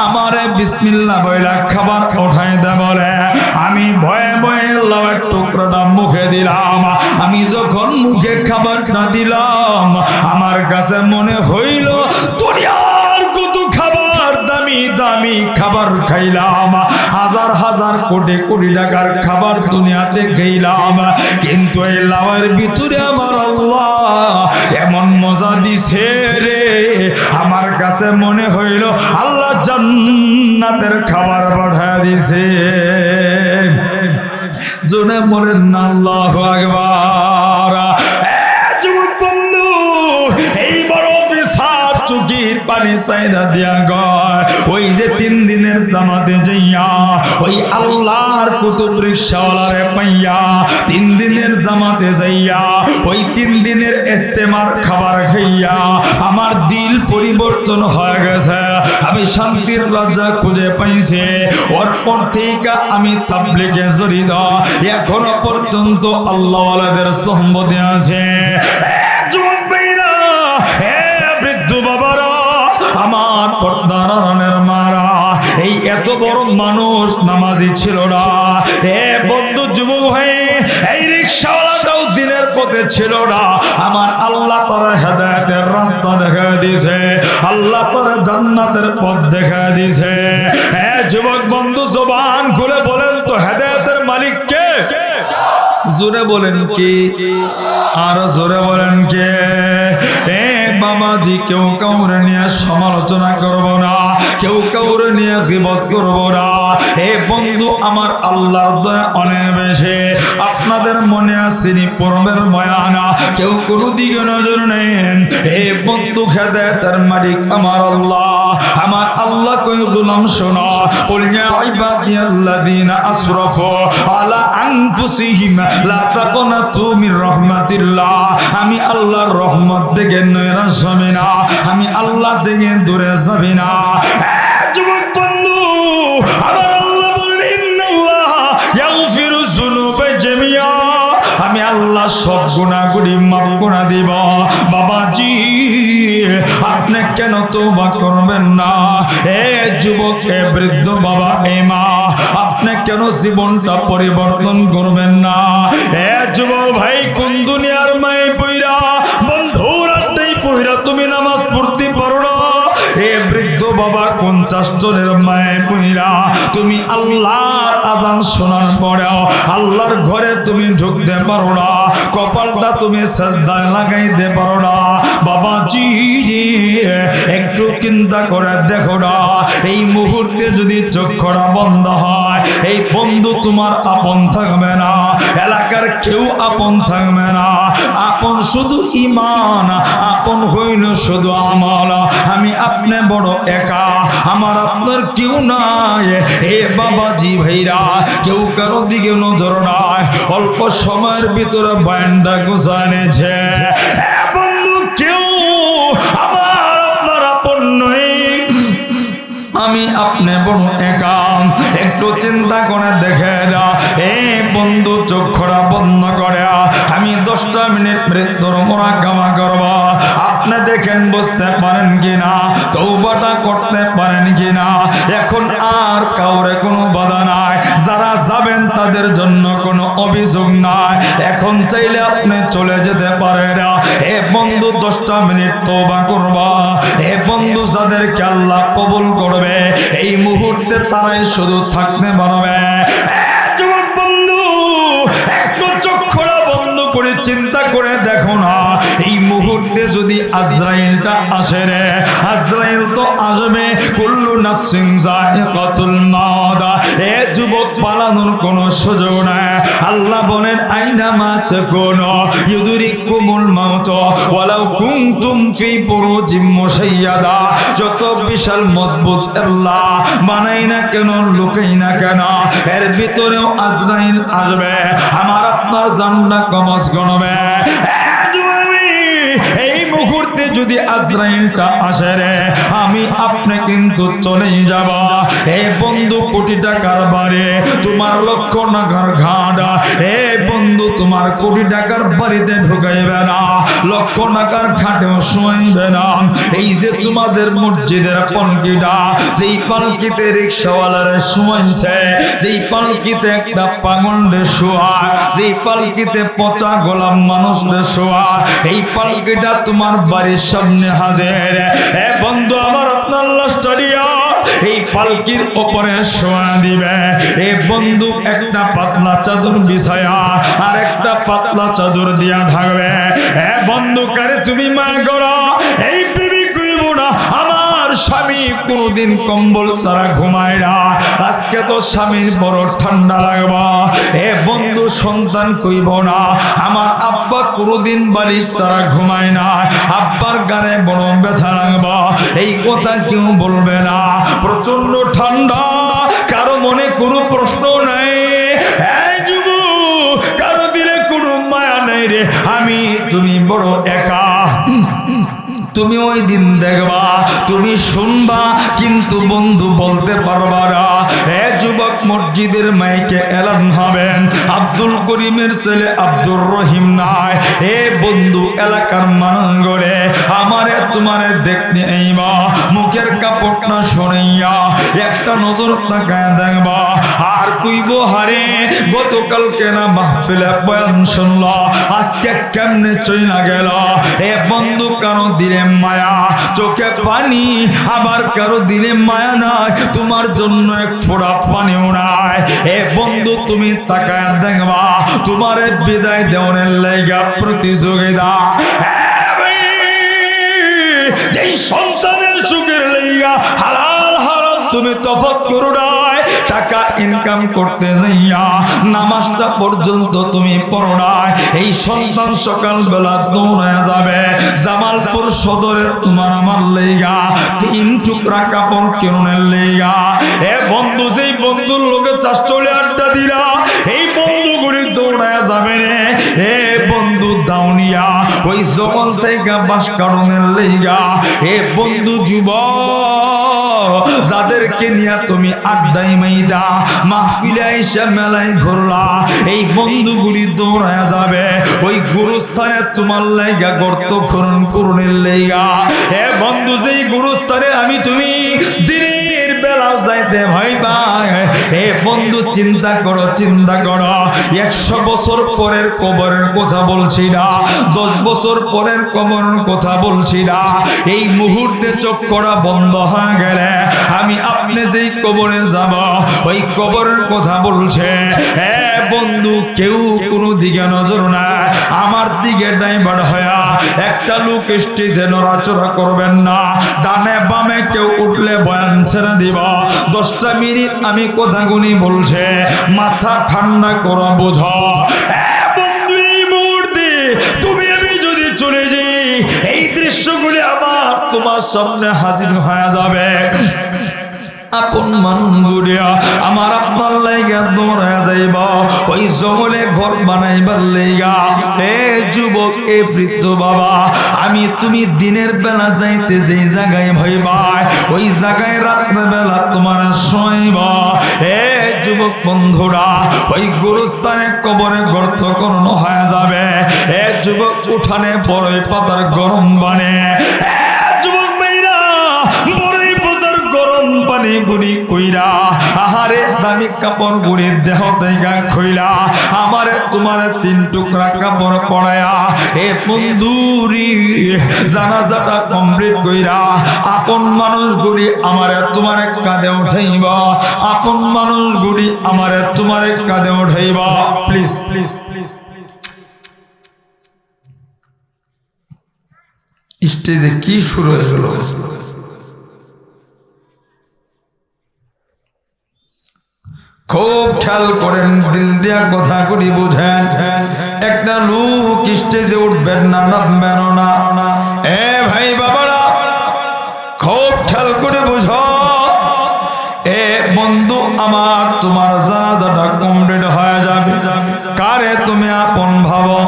আমারে বিসমিল্লাহ পয়রা খাবার উঠাই দে বলে আমি ভয়ে ভয়ে লাউয়ের টুকরাটা মুখে দিলাম। আমি যখন মুখে খাবারটা দিলাম আমার কাছে মনে হইল দুনিয়ার কত খাবার দামি দামি খাবার খাইলাম, হাজার হাজার কোটি কোটি টাকার খাবার দুনিয়াতে খাইলাম, কিন্তু এই লাউয়ের ভিতরে আমার আল্লাহ এমন মজা দিছে রে, আমার কাছে মনে হইল আল্লাহ জান্নাতের খাবার পাঠায় দিছে। জোরে বলেন না আল্লাহু আকবার। যুবক বন্ধু এই বড় অফিসার চুকির পানি চাইরা দিয়া গয় ওই যে 3 দিনের জামাতে যাইয়া ওই আল্লাহর কুতুব রিকশাওয়ালারে পাইয়া 3 দিনের জামাতে যাইয়া ওই 3 দিনের ইস্তেমার খাবার খাইয়া আমার দিল পরিবর্তন হয়ে গেছে, আমি শান্তির রাজা খুঁজে পাইছি। ওর পর থেকে আমি তাবলীগে জড়িত, এখনো পর্যন্ত আল্লাহওয়ালাদের সোহবতে আছে। যুবক ভাইরা, হে বৃদ্ধ বাবারা, আমার পর্দার আড়ালের মারা, এই এত বড় মানুষ নামাজি ছিল না। এ বন্ধু যুবক ভাই, এই রিকশাওয়ালাটাও দিনের পথে ছিল না। আমার আল্লাহ তাআলা হেদায়েতের রাস্তা দেখায় দিয়েছে, আল্লাহ তাআলা জান্নাতের পথ দেখায় দিয়েছে। হে যুবক বন্ধু, জবান খুলে বলেন তো হেদায়েতের মালিক কে? জোরে বলেন কি? আর জোরে বলেন কে? এ বাবাজি কেউ কাউরে নিয়ে সমালোচনা করব না, কেউ কাউরে নিয়ে গীবত করব না। এ বন্ধু আমার আল্লাহর দয়া অনেক বেশি। আপনাদের মনে আসেনি পূর্বের বয়ানা, কেউ কোনো দিকে নজর নেন। এ বন্ধু হেদায়েতের মালিক আমার আল্লাহ। আমার আল্লাহ কই গোলাম শোনো, কুল ইয়া ইবাদিয়াল্লাযীনা আসরাফু আলা আনফুসিহিম লা তাকনাতু মির রাহমাতিল্লাহ। আমি আল্লাহর রহমত থেকে নৈরাশ হবে না, আমি আল্লাহ থেকে দূরে যাবি না। যুবক বন্ধু আমার আল্লাহ বলেন ইন্নাল্লাহ ইয়াগফিরু যুনুবা জামিআ, আমি আল্লাহ সব গুনাহগুলি মাফ করে দিব। বাবাজি আপনি কেন তওবা করবেন না? এ যুবক, এ বৃদ্ধ বাবা, এ মা, আপনি কেন জীবনটা পরিবর্তন করবেন না? এ যুবক ভাই, কোন দুনিয়ার মায়ে পইরা বন্ধুর আত্মাই পইরা তুমি নামাজ পড়তে পারো না? এ বৃদ্ধ বাবা, 50 জনের মায়ে পইরা তুমি আল্লাহর আযান শোনার পরেও আল্লাহর ঘরে তুমি ঢুকতে পারো না, কপালটা তুমি সিজদায় লাগাইতে পারো না। বাবাজি একটু চিন্তা করে দেখো না, এই মুহূর্তে যদি চক্ষুটা বন্ধ হয়, এই বন্ধু তোমার আপন থাকবে না, এলাকার কেউ আপন থাকবে না। আপন শুধু ঈমান, আপন হইল শুধু আমল। আমি আপনি বড় একা, আমার আপনার কেউ নাই। এ বাবাজি ভাইরা, কেউ কারো দিকে নজর নাই। অল্প সময়ের ভিতরে বয়ানটা গুছানেছে। বন্ধু কেউ আমার আপনার আপন নয়, আমি আপনি বড় একা। একটু চিন্তা করে দেখে না। এ বন্ধু চক্ষুরা বন্ধ করে আমি 10টা মিনিট মৃত্যুর মুরাকাবা করব। আপনি দেখেন বুঝতে পারেন কিনা, তওবাটা করতে পারেন কিনা। এখন আর কাউরে কোনো বাধা নাই, যারা যাবেন তাদের জন্য কোনো অভিযোগ নাই। এখন চাইলে আপনি চলে যেতে পারেন। এ বন্ধু 10টা মিনিট তওবা করবা। এ বন্ধু যাদেরকে আল্লাহ কবুল করবে এই মুহূর্তে তারাই শুধু থাকতে পারবে। যুবক বন্ধু একটু চক্ষুরা বন্ধ করে চিন্তা করে দেখো না, এই মুহূর্তে যদি আজরাইলটা আসে রে, আজরাইল তো আসবে। কুল্লু নাফসিন যায়িকাতুল মাউত। এ যুবক, পালানোর কোনো সুযোগ নাই। আল্লাহ বলেন আইনামা তাকুনু ইউদরিকুমুল মাউত ওয়ালাউ কুনতুম ফি বুরুজিম মুশাইয়াদা। যত বিশাল মজবুত আল্লাহ বানাই না কেন, লুকাই না কেন, এর ভিতরেও আজরাইল আসবে, আমার আপনার জানটা কবজ করবে। এই মুহূর্তে যদি আজরাইলটা আসে রে, আমি আপনি কিন্তু চলেই যাব। এই বন্ধু কোটি টাকার বাড়ি, তোমার লক্ষ টাকার ঘাড়া। এই বন্ধু তোমার কোটি টাকার বাড়িতে ঢুকাইবে না, লক্ষ টাকার ঘাটেও শোয়াইবে না। এই যে তোমাদের মসজিদের পালকিটা, যেই পালকিতে রিকশাওয়ালারে শোয়াইছে, যেই পালকিতে একটা পাগলরে শোয়া, যেই পালকিতে পচা গোলাম মানুষরে শোয়া, এই পালকিটা তোমার বাড়ির সামনে হাজির। এ বন্ধু আমার আপনার লাশটারিয়া এই পালকির উপরে শোয়া দিবে। এ বন্ধু একটা পাতলা চাদর বিছায়া আর একটা পাতলা চাদর দিয়া ঢাকবে। এ বন্ধু কারে তুমি মায়া করো, এই বিবি কইব না আমার স্বামী কোনদিন কম্বল ছাড়া ঘুমায় না, আজকে তো স্বামীর বড় ঠান্ডা লাগবে। এ বন্ধু সন্তান কইব না আমার আব্বা কোনদিন বালিশ ছাড়া ঘুমায় না, আব্বার গায়ে বড় ব্যথা লাগবে। এই কথা কেউ বলবে না। প্রচন্ড ঠান্ডা, কারো মনে কোনো প্রশ্ন নাই। এই যুবক, কারো দিলে কোনো মায়া নাই রে, আমি তুমি বড় একা। তুমি ওই দিন দেখবা, তুমি শুনবা, কিন্তু বন্ধু বলতে পারবা না। এ যুবক, মসজিদের মাইকে এলান হবেন, আব্দুল করিমের ছেলে আব্দুর রহিম নাই। এ বন্ধু, এলাকার মানুষগণে আমারে তোমারে দেখতে আইবা, মুখের কাপড়টা সরাইয়া একটা নজর তাকায় দেখবা। আর কইব হারে গতকালকে না মাহফিলে বয়ান শুনলা, আজকে কেমনে চইলা গেল। এ বন্ধু, কারো দিলে মায়া, চোখে পানি, আবার কারো দিলে মায়া নাই, তোমার জন্য এক ফোঁটা পানিও নাই। এ বন্ধু, তুমি তাকায় দেখবা, তোমার বিদায় দেওয়ার লাগা প্রতিযোগিতা। তুমি তাফাক্কুর নাই, টাকা ইনকাম করতে যাইয়া নামাজটা পর্যন্ত তুমি পড়ো নাই। এই সন্তান সকালবেলা দৌড়ায় যাবে জামালপুর সদরে তোমার আমার লেগা 3 টুকরা কাপড় কিনের লেগা। এ বন্ধু, যেই বন্ধুর লোকে চাষ চলে আড্ডা দিলা, এই বন্ধুগুলি দৌড়ায় যাবে রে। এ বন্ধু দাউনিয়া ওই জঙ্গল থেকে বাস কারণের লেগা। এ বন্ধু যুবক, যাদেরকে নিয়ে তুমি আড্ডাই মাইদা মাহফিলে আইসা মেলায় ঘুরলা, এই বন্ধুগুলি দৌড়ায় যাবে ওই গুরুস্থানে তোমার লাইগা গর্ত খনন করুনের লাইগা। এ বন্ধু, যেই গুরুস্থানে আমি তুমি দিনের বেলাও যাইতে ভয় পাই, এ বন্ধু চিন্তা করো, চিন্তা করো। 100 বছর পরের কবরের কথা বলছি না, 10 বছর পরের কবরের কথা বলছি না। এই মুহূর্তে চোখ করা বন্ধ হয়ে গেলে আমি আপনি যেই কবরে যাব ওই কবরের কথা বলছে। এ বন্ধু, কেউ কোনো দিকে নজর না, আমার দিকে ডাইভার হয়া একটা লোক স্টেজে নড়াচড়া করবেন না। ডানে বামে কেউ উঠলে বয়ান ছেড়ে দিব। 10টা মিনিট আমি কথাগুলি বলছে, মাথা ঠান্ডা করা বোঝো। বন্ধু, এই মুহূর্তে তুমি আমি যদি চলে যাই, এই দৃশ্যগুলি আমার তোমার সামনে হাজির হয়ে যাবে। আপন মানুষগুলিয়া আমার আপনার লাইগা দৌড়ায় যাইব ওই জঙ্গলে ঘর বানাইবার লাইগা। এ যুবক, এ বৃদ্ধ বাবা, আমি তুমি দিনের বেলা যাইতে যেই জায়গায় ভয়বাই ওই জায়গায় রাত্রে বেলা তোমার শোইব। এ যুবক বন্ধুরা, ওই গুরুস্থানে কবরে গর্ত করণ হয়ে যাবে। এ যুবক, উঠানে বড়ই পাতার গরম বানে। যুবক মেয়েরা, বড়ই পাতার গরম পানি গুনি কইরা আহারে দামি কাপড় গুনি দেহ থেকে খইলা আমারে তোমার 3 টুকরা কাপড় পরায়া এ বন্ধুরি জানাজাটা কমপ্লিট কইরা আপন মানুষগুলি আমারে তোমার কাঁধে উঠাইব। আপন মানুষগুলি আমারে তোমার কাঁধে উঠাইব। প্লিজ প্লিজ স্টেজে কি শুরু হয়েছিল? খুব খেয়াল করেন, দিল দিয়া কথা করি বুঝেন। একটা লোক স্টেজে উঠবেন না, নামবেন না। এ ভাই বাবারা, খুব খেয়াল করে বুঝো। এ বন্ধু আমার, তোমার জানাজাটা কমপ্লিট হয়ে যাবে। কারে তুমি আপন ভাবো,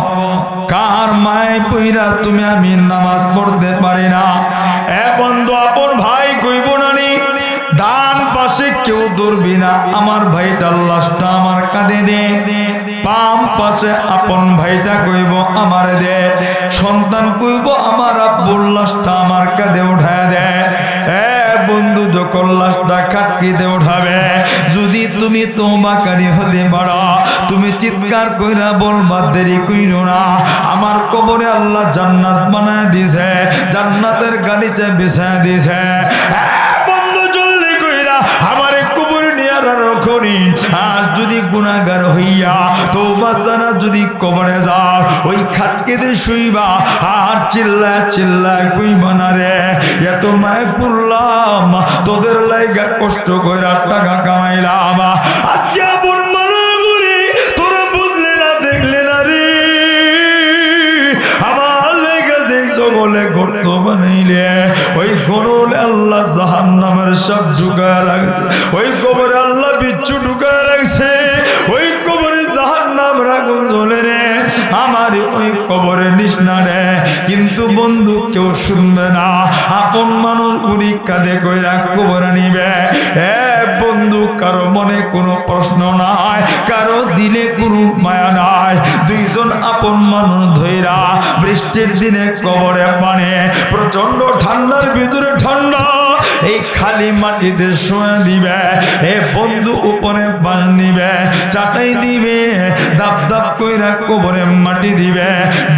কার মায় পইরা তুমি আমি নামাজ পড়তে পারি না। এ বন্ধু, আপন ভাই কইব নানি, ডান পাশে কেউ ধরবি না, আমার ভাইটার লাশটা আমার কাঁধে দে। বাম পাশে আপন ভাইটা কইব আমার দে। সন্তান কইব আমার আব্বুর লাশটা আমার কাঁধে উঠায় দে। বন্ধু, যখন লাশটা খাটকিতে উঠাবে, যদি তুমি তওবাকারী হতে পারো, তুমি চিৎকার কইরা বলবা দেরি কইরো না, আমার কবরে আল্লাহ জান্নাত বানায় দিছে, জান্নাতের গালিচা বিছায় দিছে। বন্ধু, জলদি কইরা আমারে কবরে নিয়ে রাখনি। আর যদি গুনাহগার হইয়া তওবা ছাড়া যদি কবরে যাও, ওই খাটকিতে শুইবা আর চিল্লা চিল্লা কইবা না রে এত মায় করলাম, তোদের লাইগা কষ্ট কইরা টাকা কামাইলাম, আজকে আপন মানুষগুলি তোরা বুঝলে না, দেখলে না রে, আমার লাইগা যে জঙ্গলে গর্ত বানাইলে ওই গরলে আল্লাহ জাহান্নামের সব ঢুকায় রাখছে, ওই কবরে আল্লাহ বিচ্ছু ঢুকায় রাখছে, ওই কবরে জাহান্নাম আগুন জ্বলে রে, আমার ওই কবরে নিশনা রে। কিন্তু বন্ধু, কেউ শুনবে না, আপন মানুষ গুলি কাঁধে কইরা কবরে নিবে। এ বন্ধু, কারো মনে কোনো প্রশ্ন নাই, কারো দিলে কোনো মায়া নাই। 2 জন আপন মানুষ ধইরা বৃষ্টির দিনে কবরে পানে, প্রচন্ড ঠান্ডার ভিতরে ঠান্ডা, এই খালি মাটিতে শুয়ে দিবে। এ বন্ধু, উপরে বাঁশ দিবে, চাটাই দিবে, দাপ দাপ কইরা কবরে মাটি দিবে,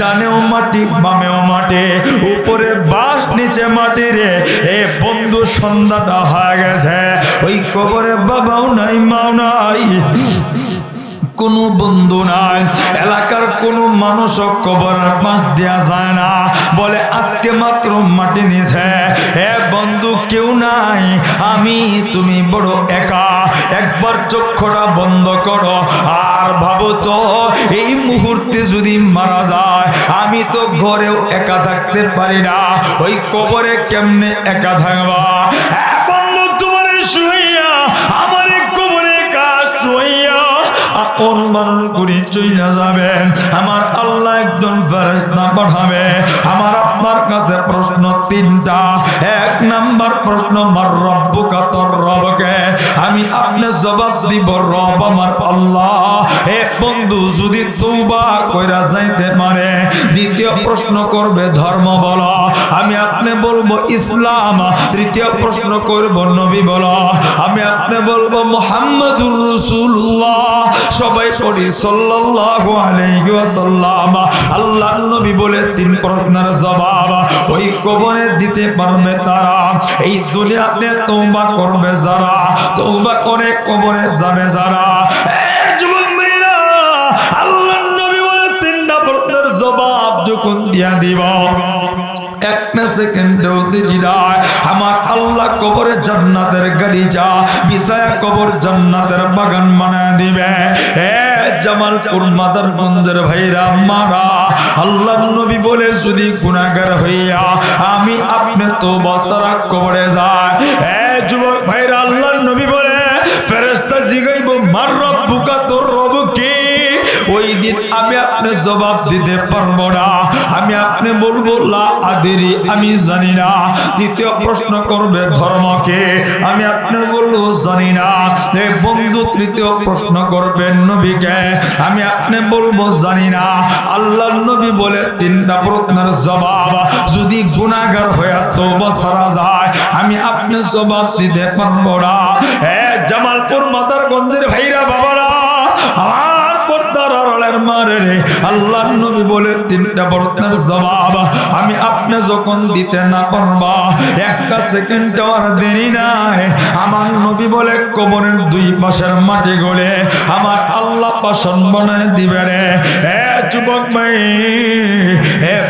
ডানেও মাটি বামেও মাটি, উপরে বাঁশ নিচে মাটি রে। এ বন্ধু, সন্ধ্যাটা হয়ে গেছে, ওই কবরে বাবাও নাই, মাও নাই, কোনো বন্ধু নাই, এলাকার কোনো মানুষও কবরের পাশ দেয়া যায় না, বলে আজকে মাত্র মাটি নিছে। এ বন্ধু, কেউ নাই, আমি আমি তুমি বড় একা। একবার চক্ষুটা বন্ধ করো আর ভাবো তো, এই মুহূর্তে যদি মারা যায়, আমি তো ঘরেও একা থাকতে পারি না, ওই কবরে কেমনে একা থাকবা? বন্ধু, তোমার শুইয়া আমার কবরে কাজ শুইয়া আপন মানুষ গুলি চইলা যাবেন, আমার আল্লাহ একজন ফেরেশতা পাঠাবে। আমার আপনার কাছে প্রশ্ন তিনটা। এক নাম্বার প্রশ্ন, মার রব্বুকা, তোর রবকে? আমি আপনি জবাব দিব, রব আমার আল্লাহ। এ বন্ধু, যদি তওবা কইরা যাইতে পারে, দ্বিতীয় প্রশ্ন করবে, ধর্ম বলো? আমি আপনি বলবো ইসলাম। তৃতীয় প্রশ্ন করব, নবী বলো? আমি আপনি বলবো মুহাম্মাদুর রাসূলুল্লাহ। সবাই পড়ি সাল্লাল্লাহু আলাইহি ওয়াসাল্লাম। আল্লাহর নবী বলে তিন প্রশ্নের জবাব ওই কবরে দিতে পারবে তারা, এই দুনিয়াতে তওবা করবে যারা, তওবা করে কবরে যাবে যারা। যুবক ভাইরা, আল্লাহর নবী বলে তিনটা প্রশ্নের জবাব যখন দিয়া দিব, একটা সেকেন্ডেও দেরি নাই, আমার আল্লাহ কবরে জান্নাতের গালিচা বিছায়া কবর জান্নাতের বাগান বানায় দিবে। জামালপুর মাদারগঞ্জের ভাইরা মারা, আল্লাহর নবী বলে যদি গুনাহগার হইয়া আমি আপনি তওবা ছাড়া কবরে যাই, যুবক ভাইরা, আল্লাহর নবী বলে ফেরেশতা জিগাইব, মার রব্বুকা, তোর রব কে? ওই দিন আমি আপনি জবাব দিতে পারবো না, আমি আপনি বলবো লা আদরি, আমি জানি না। দ্বিতীয় প্রশ্ন করবে, ধর্মকে? আমি আপনি বলবো জানি না। এ বন্ধু, তৃতীয় প্রশ্ন করবেন, নবীকে? আমি আপনি বলবো জানি না। আল্লাহর নবী বলে তিনটা প্রশ্নের জবাব যদি গুনাহগার হয়ে তওবা ছাড়া যায়, আমি আপনি জবাব দিতে পারবো না। জামালপুর মাদারগঞ্জের ভাইরা বাবারা, আমার পর্দার আড়ালের মারে, আল্লাহর নবী বলে তিনটা প্রশ্নের জবাব আমি আপনি যখন দিতে না পারবা, একটা সেকেন্ড আর দেরি নাই, আমার নবী বলে কবরের দুই পাশের মাটি গলে আমার আল্লাহ পাষাণ বানায় দিবে রে। যুবক ভাই,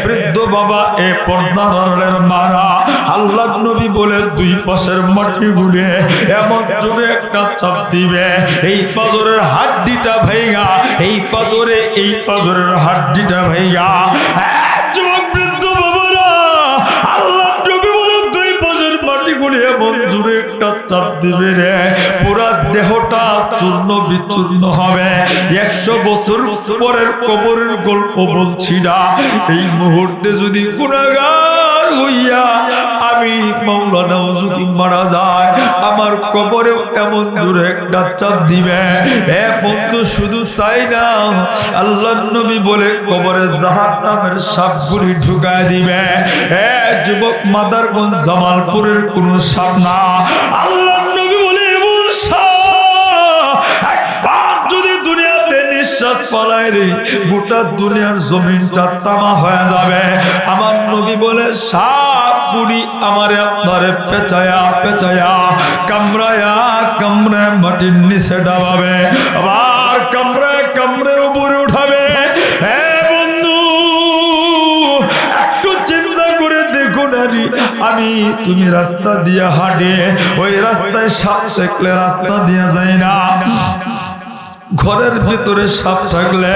বৃদ্ধ বাবা, পর্দার আড়ালের মারা, আল্লাহর নবী বলে দুই পাশের মাটি গুলে এমন জোরে একটা চাপ দিবে, এই পাজরের হাড্ডিটা ভাইগা, এই পাজরের হাড্ডিটা ভাইগা। যুবক বৃদ্ধ বাবারা, আল্লাহর নবী বলে দুই পাশের মাটি গুলে এমন জোরে একটা চাপ দিবে রে, পুরা দেহটা চূর্ণ বিচূর্ণ হবে। 100 বছর পরের কবরের গল্প বলছি না, এই মুহূর্তে যদি গুনাহগার হইয়া আমি মাওলানাও যদি মারা যায়, আমার কবরেও এমন দূরে একটা চাপ দিবে। বন্ধু, শুধু তাই না, আল্লাহর নবী বলে কবরে জাহান্নামের সাপগুলি ঢুকায় দিবে। যুবক, মাদারগঞ্জ জামালপুরের কোন সাপ না, আল্লাহর নবী বলে এমন সাপ একবার যদি দুনিয়াতে নিঃশ্বাস পালায় রে, গোটা দুনিয়ার জমিনটা তামা হয়ে যাবে। আমার নবী বলে সাপ গুলি আমারে আপনারে পেঁচায়া পেঁচায়া কামড়ায়া কামড়ায় মাটির নিচে ডাবাবে, আবার কামড়ায় কামড়ায় উপরে উঠাবে। বন্ধু, একটু চিন্তা করে দেখো নারী, আমি তুমি রাস্তা দিয়ে হাঁটে, ওই রাস্তায় সাপ দেখলে রাস্তা দিয়ে যায় না। ঘরের ভিতরে সাপ থাকলে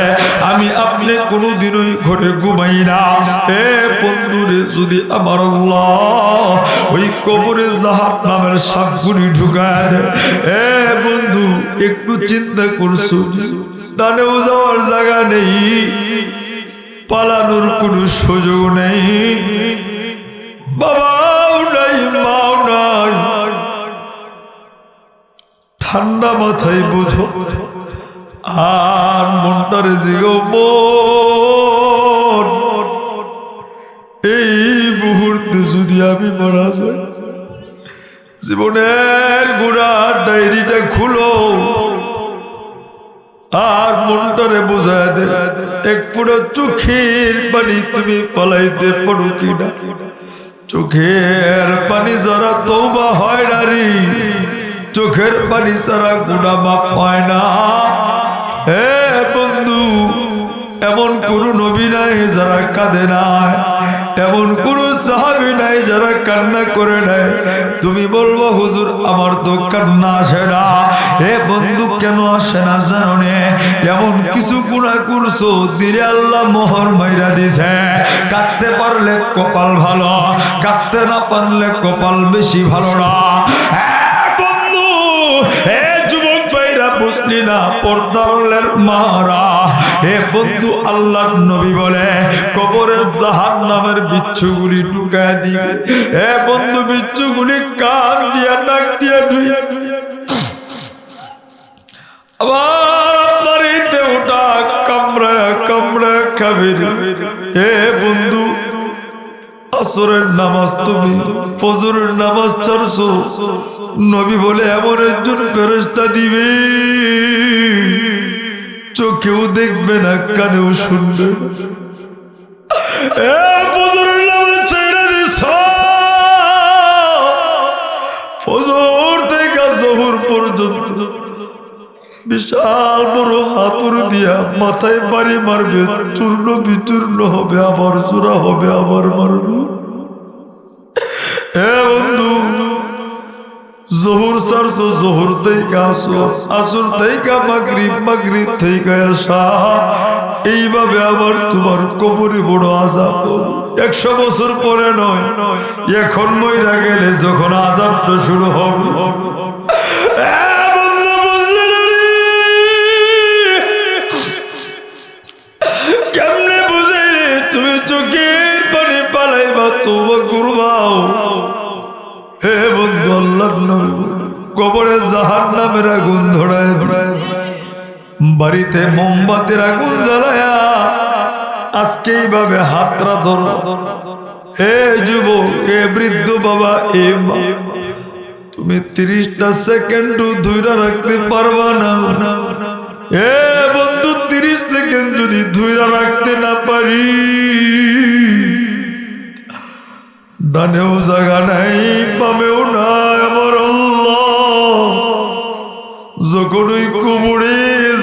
আমি আপনি কোনোদিনই ঘরে ঘুমাই না। বন্ধুরে, যদি আমার আল্লাহ ওই কবরে জাহান্নামের সাপগুলি ঢুকায় দেয়, বন্ধু, একটু চিন্তা করছো, ডানেও যাওয়ার জায়গা নেই, পালানোর কোনো সুযোগ নেই, বাবাও নাই, মাও নাই। ঠান্ডা মাথায় বোঝো আর মনটারে জিগো, এই মুহূর্তে যদি আমি মারা যাই, জীবনের গুনার ডায়েরিটা খুলো আর মনটারে বোঝায় দে, এক পুরো চোখের পানি তুমি পালাইতে পারো কিনা। চোখের পানি যারা তওবা হয় না রে, চোখের পানি ছাড়া গুনাহ মাফ হয় না। বন্ধু, এমন কোন নবী নাই যারা কাঁদে না, এমন কোন সাহাবী নাই যারা কান্না করে নেয়? তুমি বলবো হুজুর আমার তো কান্না আসে না। হে বন্ধু কেন আসে না জানো নে? এমন কিছু গুনাহ করছো দিলে আল্লাহ মোহর মাইরা দিছে। কাঁদতে পারলে কপাল ভালো, কাঁদতে না পারলে কপাল বেশি ভালো না। বন্ধু হে যুবক ভাইরা বুঝলি না পর্দার মারা? হে বন্ধু আল্লাহর নবী বলে কবরে জাহান্নামের বিচ্ছুগুলি ঢুকায় দিবে। হে বন্ধু বিচ্ছুগুলি কান দিয়া নাক দিয়া ধুইয়া আবার আপনার ইতে ওটা কামড়া কামড়া খাবে। হে বন্ধু আসরের নামাজ তুমি ফজরের নামাজ ছাড়ছো, নবী বলে এমন একজন ফেরেশতা দিবে চোখেও দেখবে না কানেও শুনবে। ফজরের নামাজ ছেড়ে দিছ, ফজর থেকে জোহর পর্যন্ত বিশাল বড় হাতুর দিয়া মাথায় বাড়ি মারবে, চূর্ণ বিচূর্ণ হবে, আবার চূড়া হবে, আবার মারবে। হে বন্ধু জোহর সারছো, জোহর থেকে আসো, আসর থেকে মাগরিব, মাগরিব থেকে আসা, এইভাবে আবার তোমার কবরে বড় আযাব। 100 বছর পরে নয়, এখন মইরা গেলে যখন আযাবটা শুরু হবে। কেমনে বুঝে তুমি চোখের পানি পালাইবা তওবা করবাও? হে বন্ধু আল্লাহর নবী কবরে জাহান্নামের আগুন ধরায় ধরায় বাড়িতে মোমবাতির আগুন জ্বালায়া আজকে এইভাবে হাতরা ধর। হে যুবক, হে বৃদ্ধ বাবা, এ মা, তুমি 30টা সেকেন্ড ধৈর্য রাখতে পারবা না। হে বন্ধু 30 সেকেন্ড যদি ধৈর্য রাখতে না পারি, ডানেও জায়গা নাই বামেও নাই, আমার আল্লাহ যখন ওই কবরে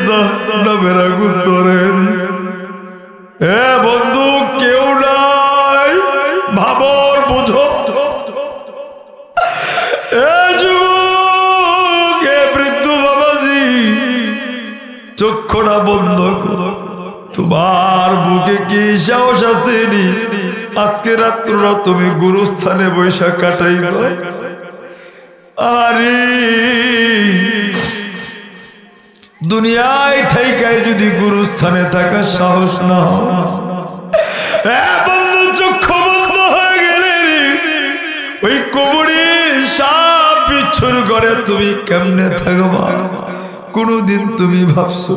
জাহান্নামের আগুন ধরে। হে বন্ধু কেউ নাই, ভাবর বুঝো। হে যুবক, হে বৃদ্ধ বাবাজি, চক্ষুটা বন্ধ করো। তোমার বুকে কি সাহস আসেনি আজকে রাত্রটা তুমি গুরুস্থানে বৈশাখ কাটাইবা? আরে দুনিয়ায় থাইকায় যদি গুরুস্থানে থাকার সাহস না বন্ধু, চক্ষু বন্ধ হয়ে গেলে ওই কবরে সাপ বিচ্ছুর ঘরে তুমি কেমনে থাকবা? কোনদিন তুমি ভাবছো?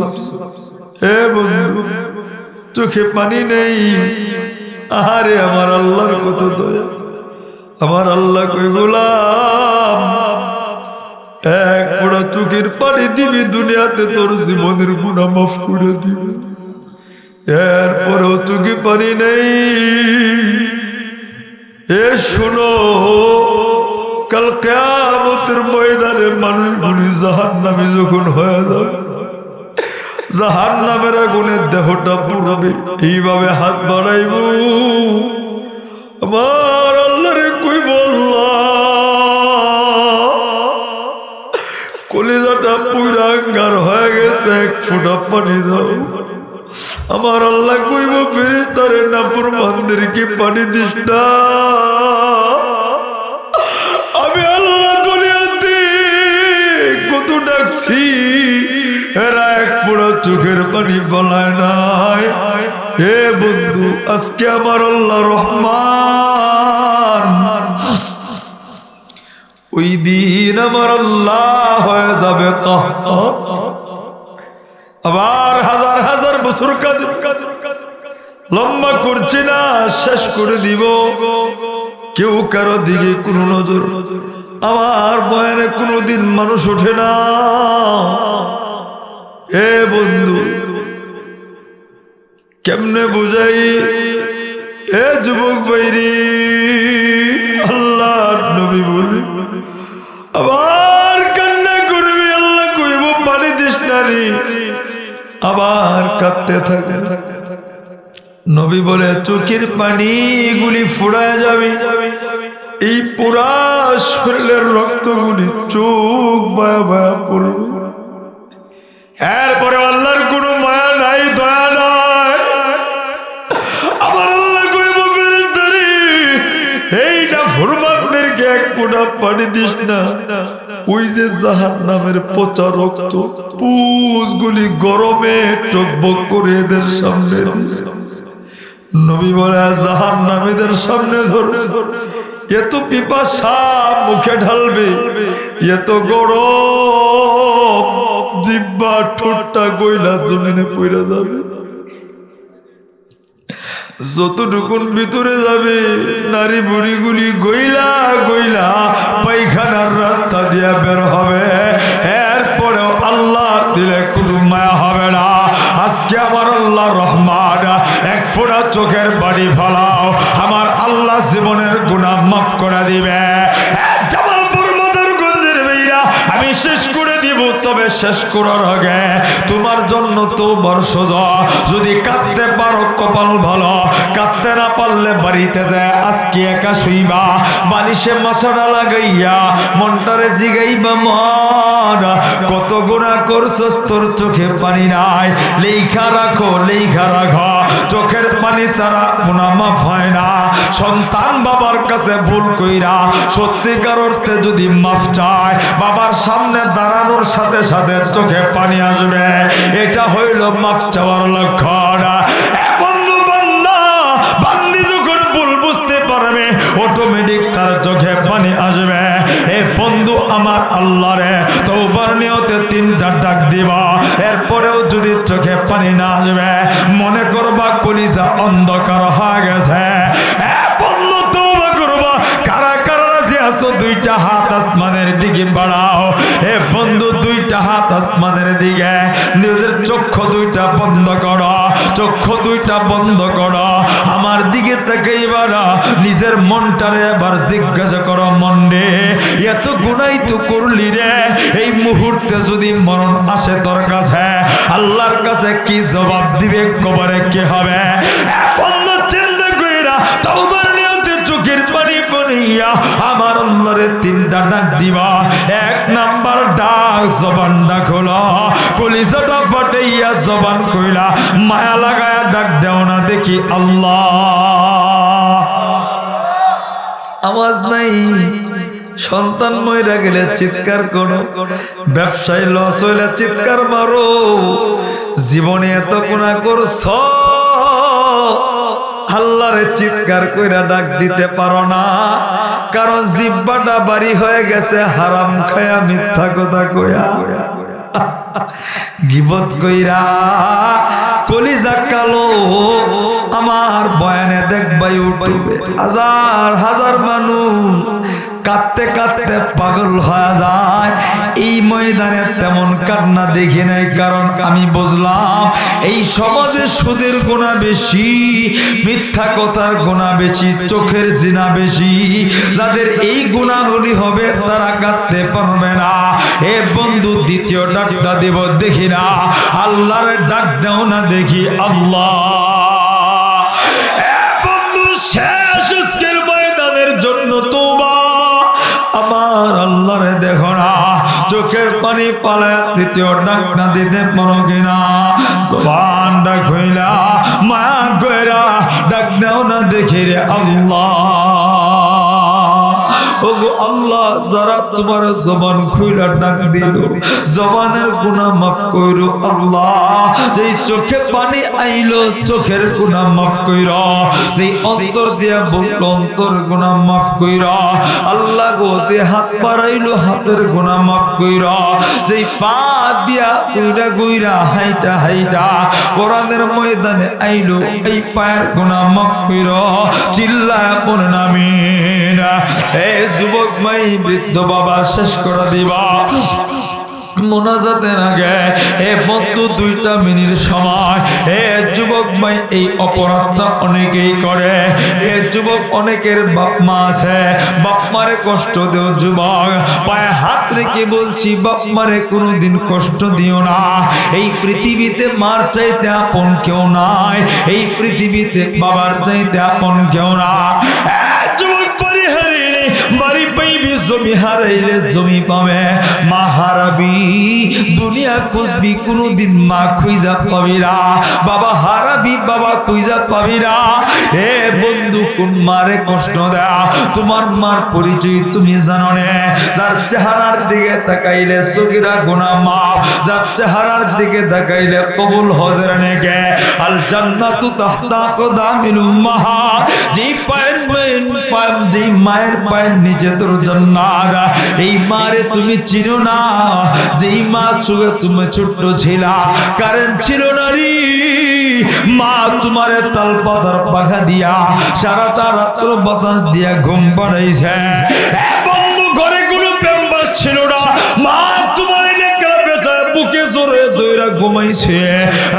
হে বন্ধু চোখে পানি নেই। আরে আমার আল্লাহর কত দয়া, আমার আল্লাহ কই গোলাম এক ফোঁটা চোখের পানি দিবি দুনিয়াতে তোর জীবনের গুনাহ মাফ করে দিবে। এরপরেও চোখে পানি নেই। এ শোনো, কাল কিয়ামতের ময়দানে মানুষগুলি জাহান্নামী যখন হয়ে যাবে, জাহান্নামের আগুনে দেহটা পুড়বে, এইভাবে হাত বাড়াইব, আমার আল্লাহরে কইব কলিজাটা পুরা আঙ্গার হয়ে গেছে, এক ফোঁটা পানি দাও। আমার আল্লাহ কইব ফেরেশতারে নাফরমানদেরকে পানি দিস না। আমি আল্লাহ দুনিয়াতে কত ডাকছি, এরা এক ফোঁটা চোখের পানি ফলায় নাই। হে বন্ধু আজকে আমার আল্লাহ রহমান, ওই দিন আমার আল্লাহ হয়ে যাবে কাহ্হার। আবার হাজার হাজার বছর কাজ লম্বা করছি না, শেষ করে দিব। কেউ কারো দিকে কোনো নজর, আমার বয়ানে কোনোদিন মানুষ ওঠে না। হে বন্ধু কেমনে বুঝাই? হে যুবক বাইরি, আল্লাহ নবী বলি আবার কান্না করবি, আল্লাহ কইব পানি দিস না রে, আবার কাঁদতে থাকে। নবী বলে চোখের পানি গুলি ফুরায় যাবে, এই পুরা শরীরের রক্তগুলি চোখ বায়া বায়া পড়বে। এরপরে আল্লাহর কোনো মায়া নাই, দয়া নাই। আমার আল্লাহ কইব ফেরেশতারে, এইটা ফরমানদেরকে এক ফোঁটা পানি দিস না, ওই যে জাহান্নামের পচা রক্ত পুষগুলি গরমে টকবক করে এদের সামনে দিস। নবী বলে জাহান্নামীদের সামনে ধরে এত পিপাসা মুখে ঢালবে, এত গরম জিহ্বা ঠোঁটটা গইলা জমিনে পড়ে যাবে। যতটুকুন ভিতরে যাবে নারী বুড়িগুলি গইলা গইলা পায়খানার রাস্তা দিয়ে বের হবে। এরপরেও আল্লাহ দিলে কোনো মায়া হবে না। আজকে আমার আল্লাহ রহমান, এক ফোঁটা চোখের পানি ফেলাও, আমার আল্লাহ জীবনের গুনাহ মাফ করে দিবে। জামালপুর মদরগঞ্জের মেয়েরা আমি শেষ করে দিব, তবে শেষ করার আগে তোমার জন্য তো বর্ষজ, যদি কাঁদতে পারো কপাল ভালো, কাঁদতে না পারলে বাড়িতে যায় আজকে একা শুইবা, বালিশে মাথাটা লাগাইয়া মনটারে জিগাইবা, মন কত গুনাহ করছস তোর চোখে পানি নাই, লেখা রাখো লেখা রাখো, চোখের পানি ছাড়া গুনাহ মাফ হয় না। সন্তান বাবার কাছে ভুল কইরা সত্যিকার অর্থে যদি মাফ চায়, বাবার সামনে দাঁড়ানোর সাথে সাথে চোখে পানি আসবে, এটা হইল মাফ চাওয়ার লক্ষণ। বন্ধু বান্দা বান্দি যখন ভুল বুঝতে পারবে, অটোমেটিক তার চোখে পানি আসবে। এ বন্ধু আমার আল্লাহরে তওবার নিয়তে তিনটা ডাক দিবা, এরপরেও যদি চোখে পানি না আসবে, মনে করবা কলিজা অন্ধকার হয়ে গেছে। বন্ধু তওবা করবা, কারা কারা রাজি আছো দুইটা হাত আসমানের দিকে বাড়াও। এ বন্ধু দুইটা হাত আসমানের দিকে, নিজের চক্ষু দুইটা বন্ধ করো, চক্ষু দুইটা বন্ধ করো, আমার দিকে তাকাইবার নিজের মনটারে এবার জিজ্ঞাসা করো, মন রে এত গুনাই তো করলি রে, এই মুহূর্তে যদি মরণ আসে তোর কাছে, আল্লাহর কাছে কি জবাব দিবে, কবরে কি হবে? বন্ধু চিন্তা কইরা তওবার নিয়তে চোখের পানি পড়িয়া আমার আল্লাহরে তিনটা ডাক দিবা। এক নাম্বার ডাক, জবানটা খোলা, কলিজাটা ফাটাইয়া জবান কইলা মায়া লাগায়া ডাক দেও না দেখি আল্লাহ। আওয়াজ নাই, সন্তান মইরা গেলে চিৎকার করো, ব্যবসায় লস হইলে চিৎকার মারো, জীবনে এত গুনাহ করছ, আল্লাহরে চিৎকার কইরা ডাক দিতে পারো না, কারণ জিহ্বাটা বাড়ি হয়ে গেছে হারাম খায়া, মিথ্যা কথা কইয়া, গীবত কইরা, কলিজা কালো। আমার বয়ানে দেখবা ইউটিউবে হাজার হাজার মানুষ কাঁদতে কাঁদতে পাগল হয়ে যায়। এই ময়দানে তেমন কান্না দেখি নাই, কারণ আমি বুঝলাম এই সমাজে সুদের গুনাহ বেশি, মিথ্যা কথার গুনাহ বেশি, চোখের জিনা বেশি। যাদের এই গুনাহগুলি হবে তারা কাঁদতে পারবে না। এ বন্ধু দ্বিতীয় ডাকটা দেব দেখি না, আল্লাহর ডাক দাও না দেখি আল্লাহ। এ বন্ধু শেষ আজকের ময়দানের জন্য তওবা, আমার আল্লাহরে দেখো না, চোখের পানি পালায় তৃতীয় ডাক না দিতে পারো কিনা? সুবহানটা কইলা মায়া কইরা ডাক দাও না দেখি রে আল্লাহ। ওগো আল্লাহ, যারা তোমার জবান খুইলা ডাক দিল, জবানের গুনাহ মাফ কইরো আল্লাহ। যেই চোখে পানি আইলো, চোখের গুনাহ মাফ কইরো। যেই অন্তর দিয়া বলল, অন্তর গুনাহ মাফ কইরো আল্লাহ গো। যে হাত বাড়াইলো, হাতের গুনাহ মাফ কইরো। যেই পা দিয়া কইরা কইরা হাইটা হাইটা কোরআনের ময়দানে আইলো, এই পায়ের গুনাহ মাফ কইরো। চিল্লায়া পড়েন আমিন। এ যুবক মাই বৃদ্ধ বাবা শেষ করে দিবা, মোনাজাতের আগে এ বন্ধু 2টা মিনিট সময় এ যুবক ভাই এই অপরাধটা অনেকেই করে এ যুবক অনেকের বাপ মা আছে বাপ মারে কষ্ট দেও যুবক পায়ে হাত রেখে বলছি বাপ মারে কোনোদিন কষ্ট দিও না এই পৃথিবীতে মার চাইতে আপন কেউ নাই এই পৃথিবীতে বাবার চাইতে আপন কেউ না যুবক পরিহারিণী বাড়ি পাইবি জমি হারাইলে জমি পাবে মা হারাবি দুনিয়া খুঁজবি কোনদিন মা খুঁজা পাবি না বাবা হারাবি বাবা খুঁজা পাবি না এ বন্ধু কোন মারে কষ্ট দেয়া তোমার মার পরিচয় তুমি জানো না যার চেহারার দিকে তাকাইলে সগীরা গুনাহ মাফ যার চেহারার দিকে তাকাইলে কবুল হজর নেকে আল জান্নাতু তাহতা কদামিল উম্মাহাত যেই মায়ের পায়ের নিচে তোর জান্নাত এই মারে তুমি চিনো না যেই মা চুগে তুমি ছোট্ট ছিলা কারেন্ট ছিল না রে মা তোমারে তাল পাতার পাখা দিয়া সারাটা রাত্র বাতাস দিয়া ঘুম পাড়াইছে বন্ধু ঘরে কোনো প্রেমবাস ছিল না মা তোমারে বুকে জোরে দইরা ঘুমাইছে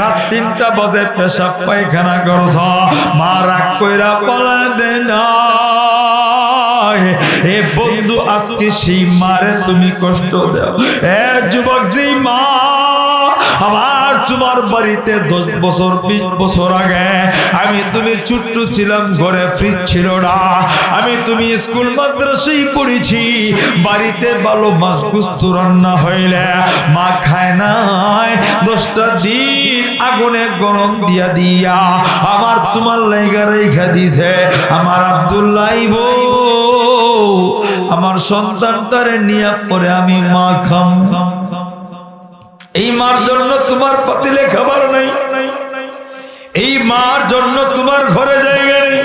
রাত 3টা বাজে পেশাব পায়খানা করছ মা রাগ কইরা পালা দে না এ বন্ধু আজকে সেই মারে তুমি কষ্ট দাও এ যুবক যে মা আমার তোমার বাড়িতে 10 বছর 20 বছর আগে আমি তুমি ছোট্ট ছিলাম ঘরে ফ্রিজ ছিল না আমি তুমি স্কুল মাদ্রাসায় পড়েছি বাড়িতে ভালো মাছ গুস্ত রান্না হইলে মা খায় নাই 10টা দিন আগুনে গরম দিয়া দিয়া আমার তোমার লাইগা রেখা দিছে আমার আব্দুল্লাহ আমার সন্তানটারে নিয়ে পরে আমি মা খাম এই মার জন্য তোমার পাতিলে খাবার নাই এই মার জন্য তোমার ঘরে জায়গা নেই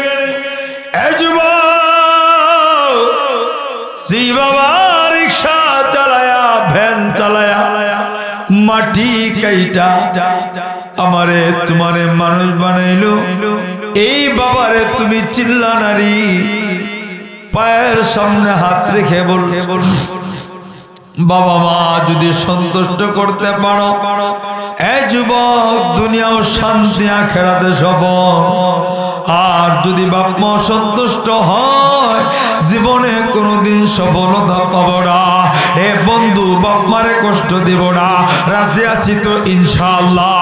এ যুবক জি বাবা রিকশা চালায়া ভ্যান চালায়া মাটি কাইটা আমারে তোমারে মানুষ বানাইলো এই বাবারে তুমি চিল্লা নারী পায়ের সামনে হাত রেখে বল বাবা মা যদি সন্তুষ্ট করতে পারো এ যুবক দুনিয়াও শান্তি আখিরাতে সফল আর যদি বাপ মা সন্তুষ্ট হয় জীবনে কোনোদিন সফলতা পাবো না এ বন্ধু বাপ মারে কষ্ট দিব না রাজি আছি তো ইনশাআল্লাহ।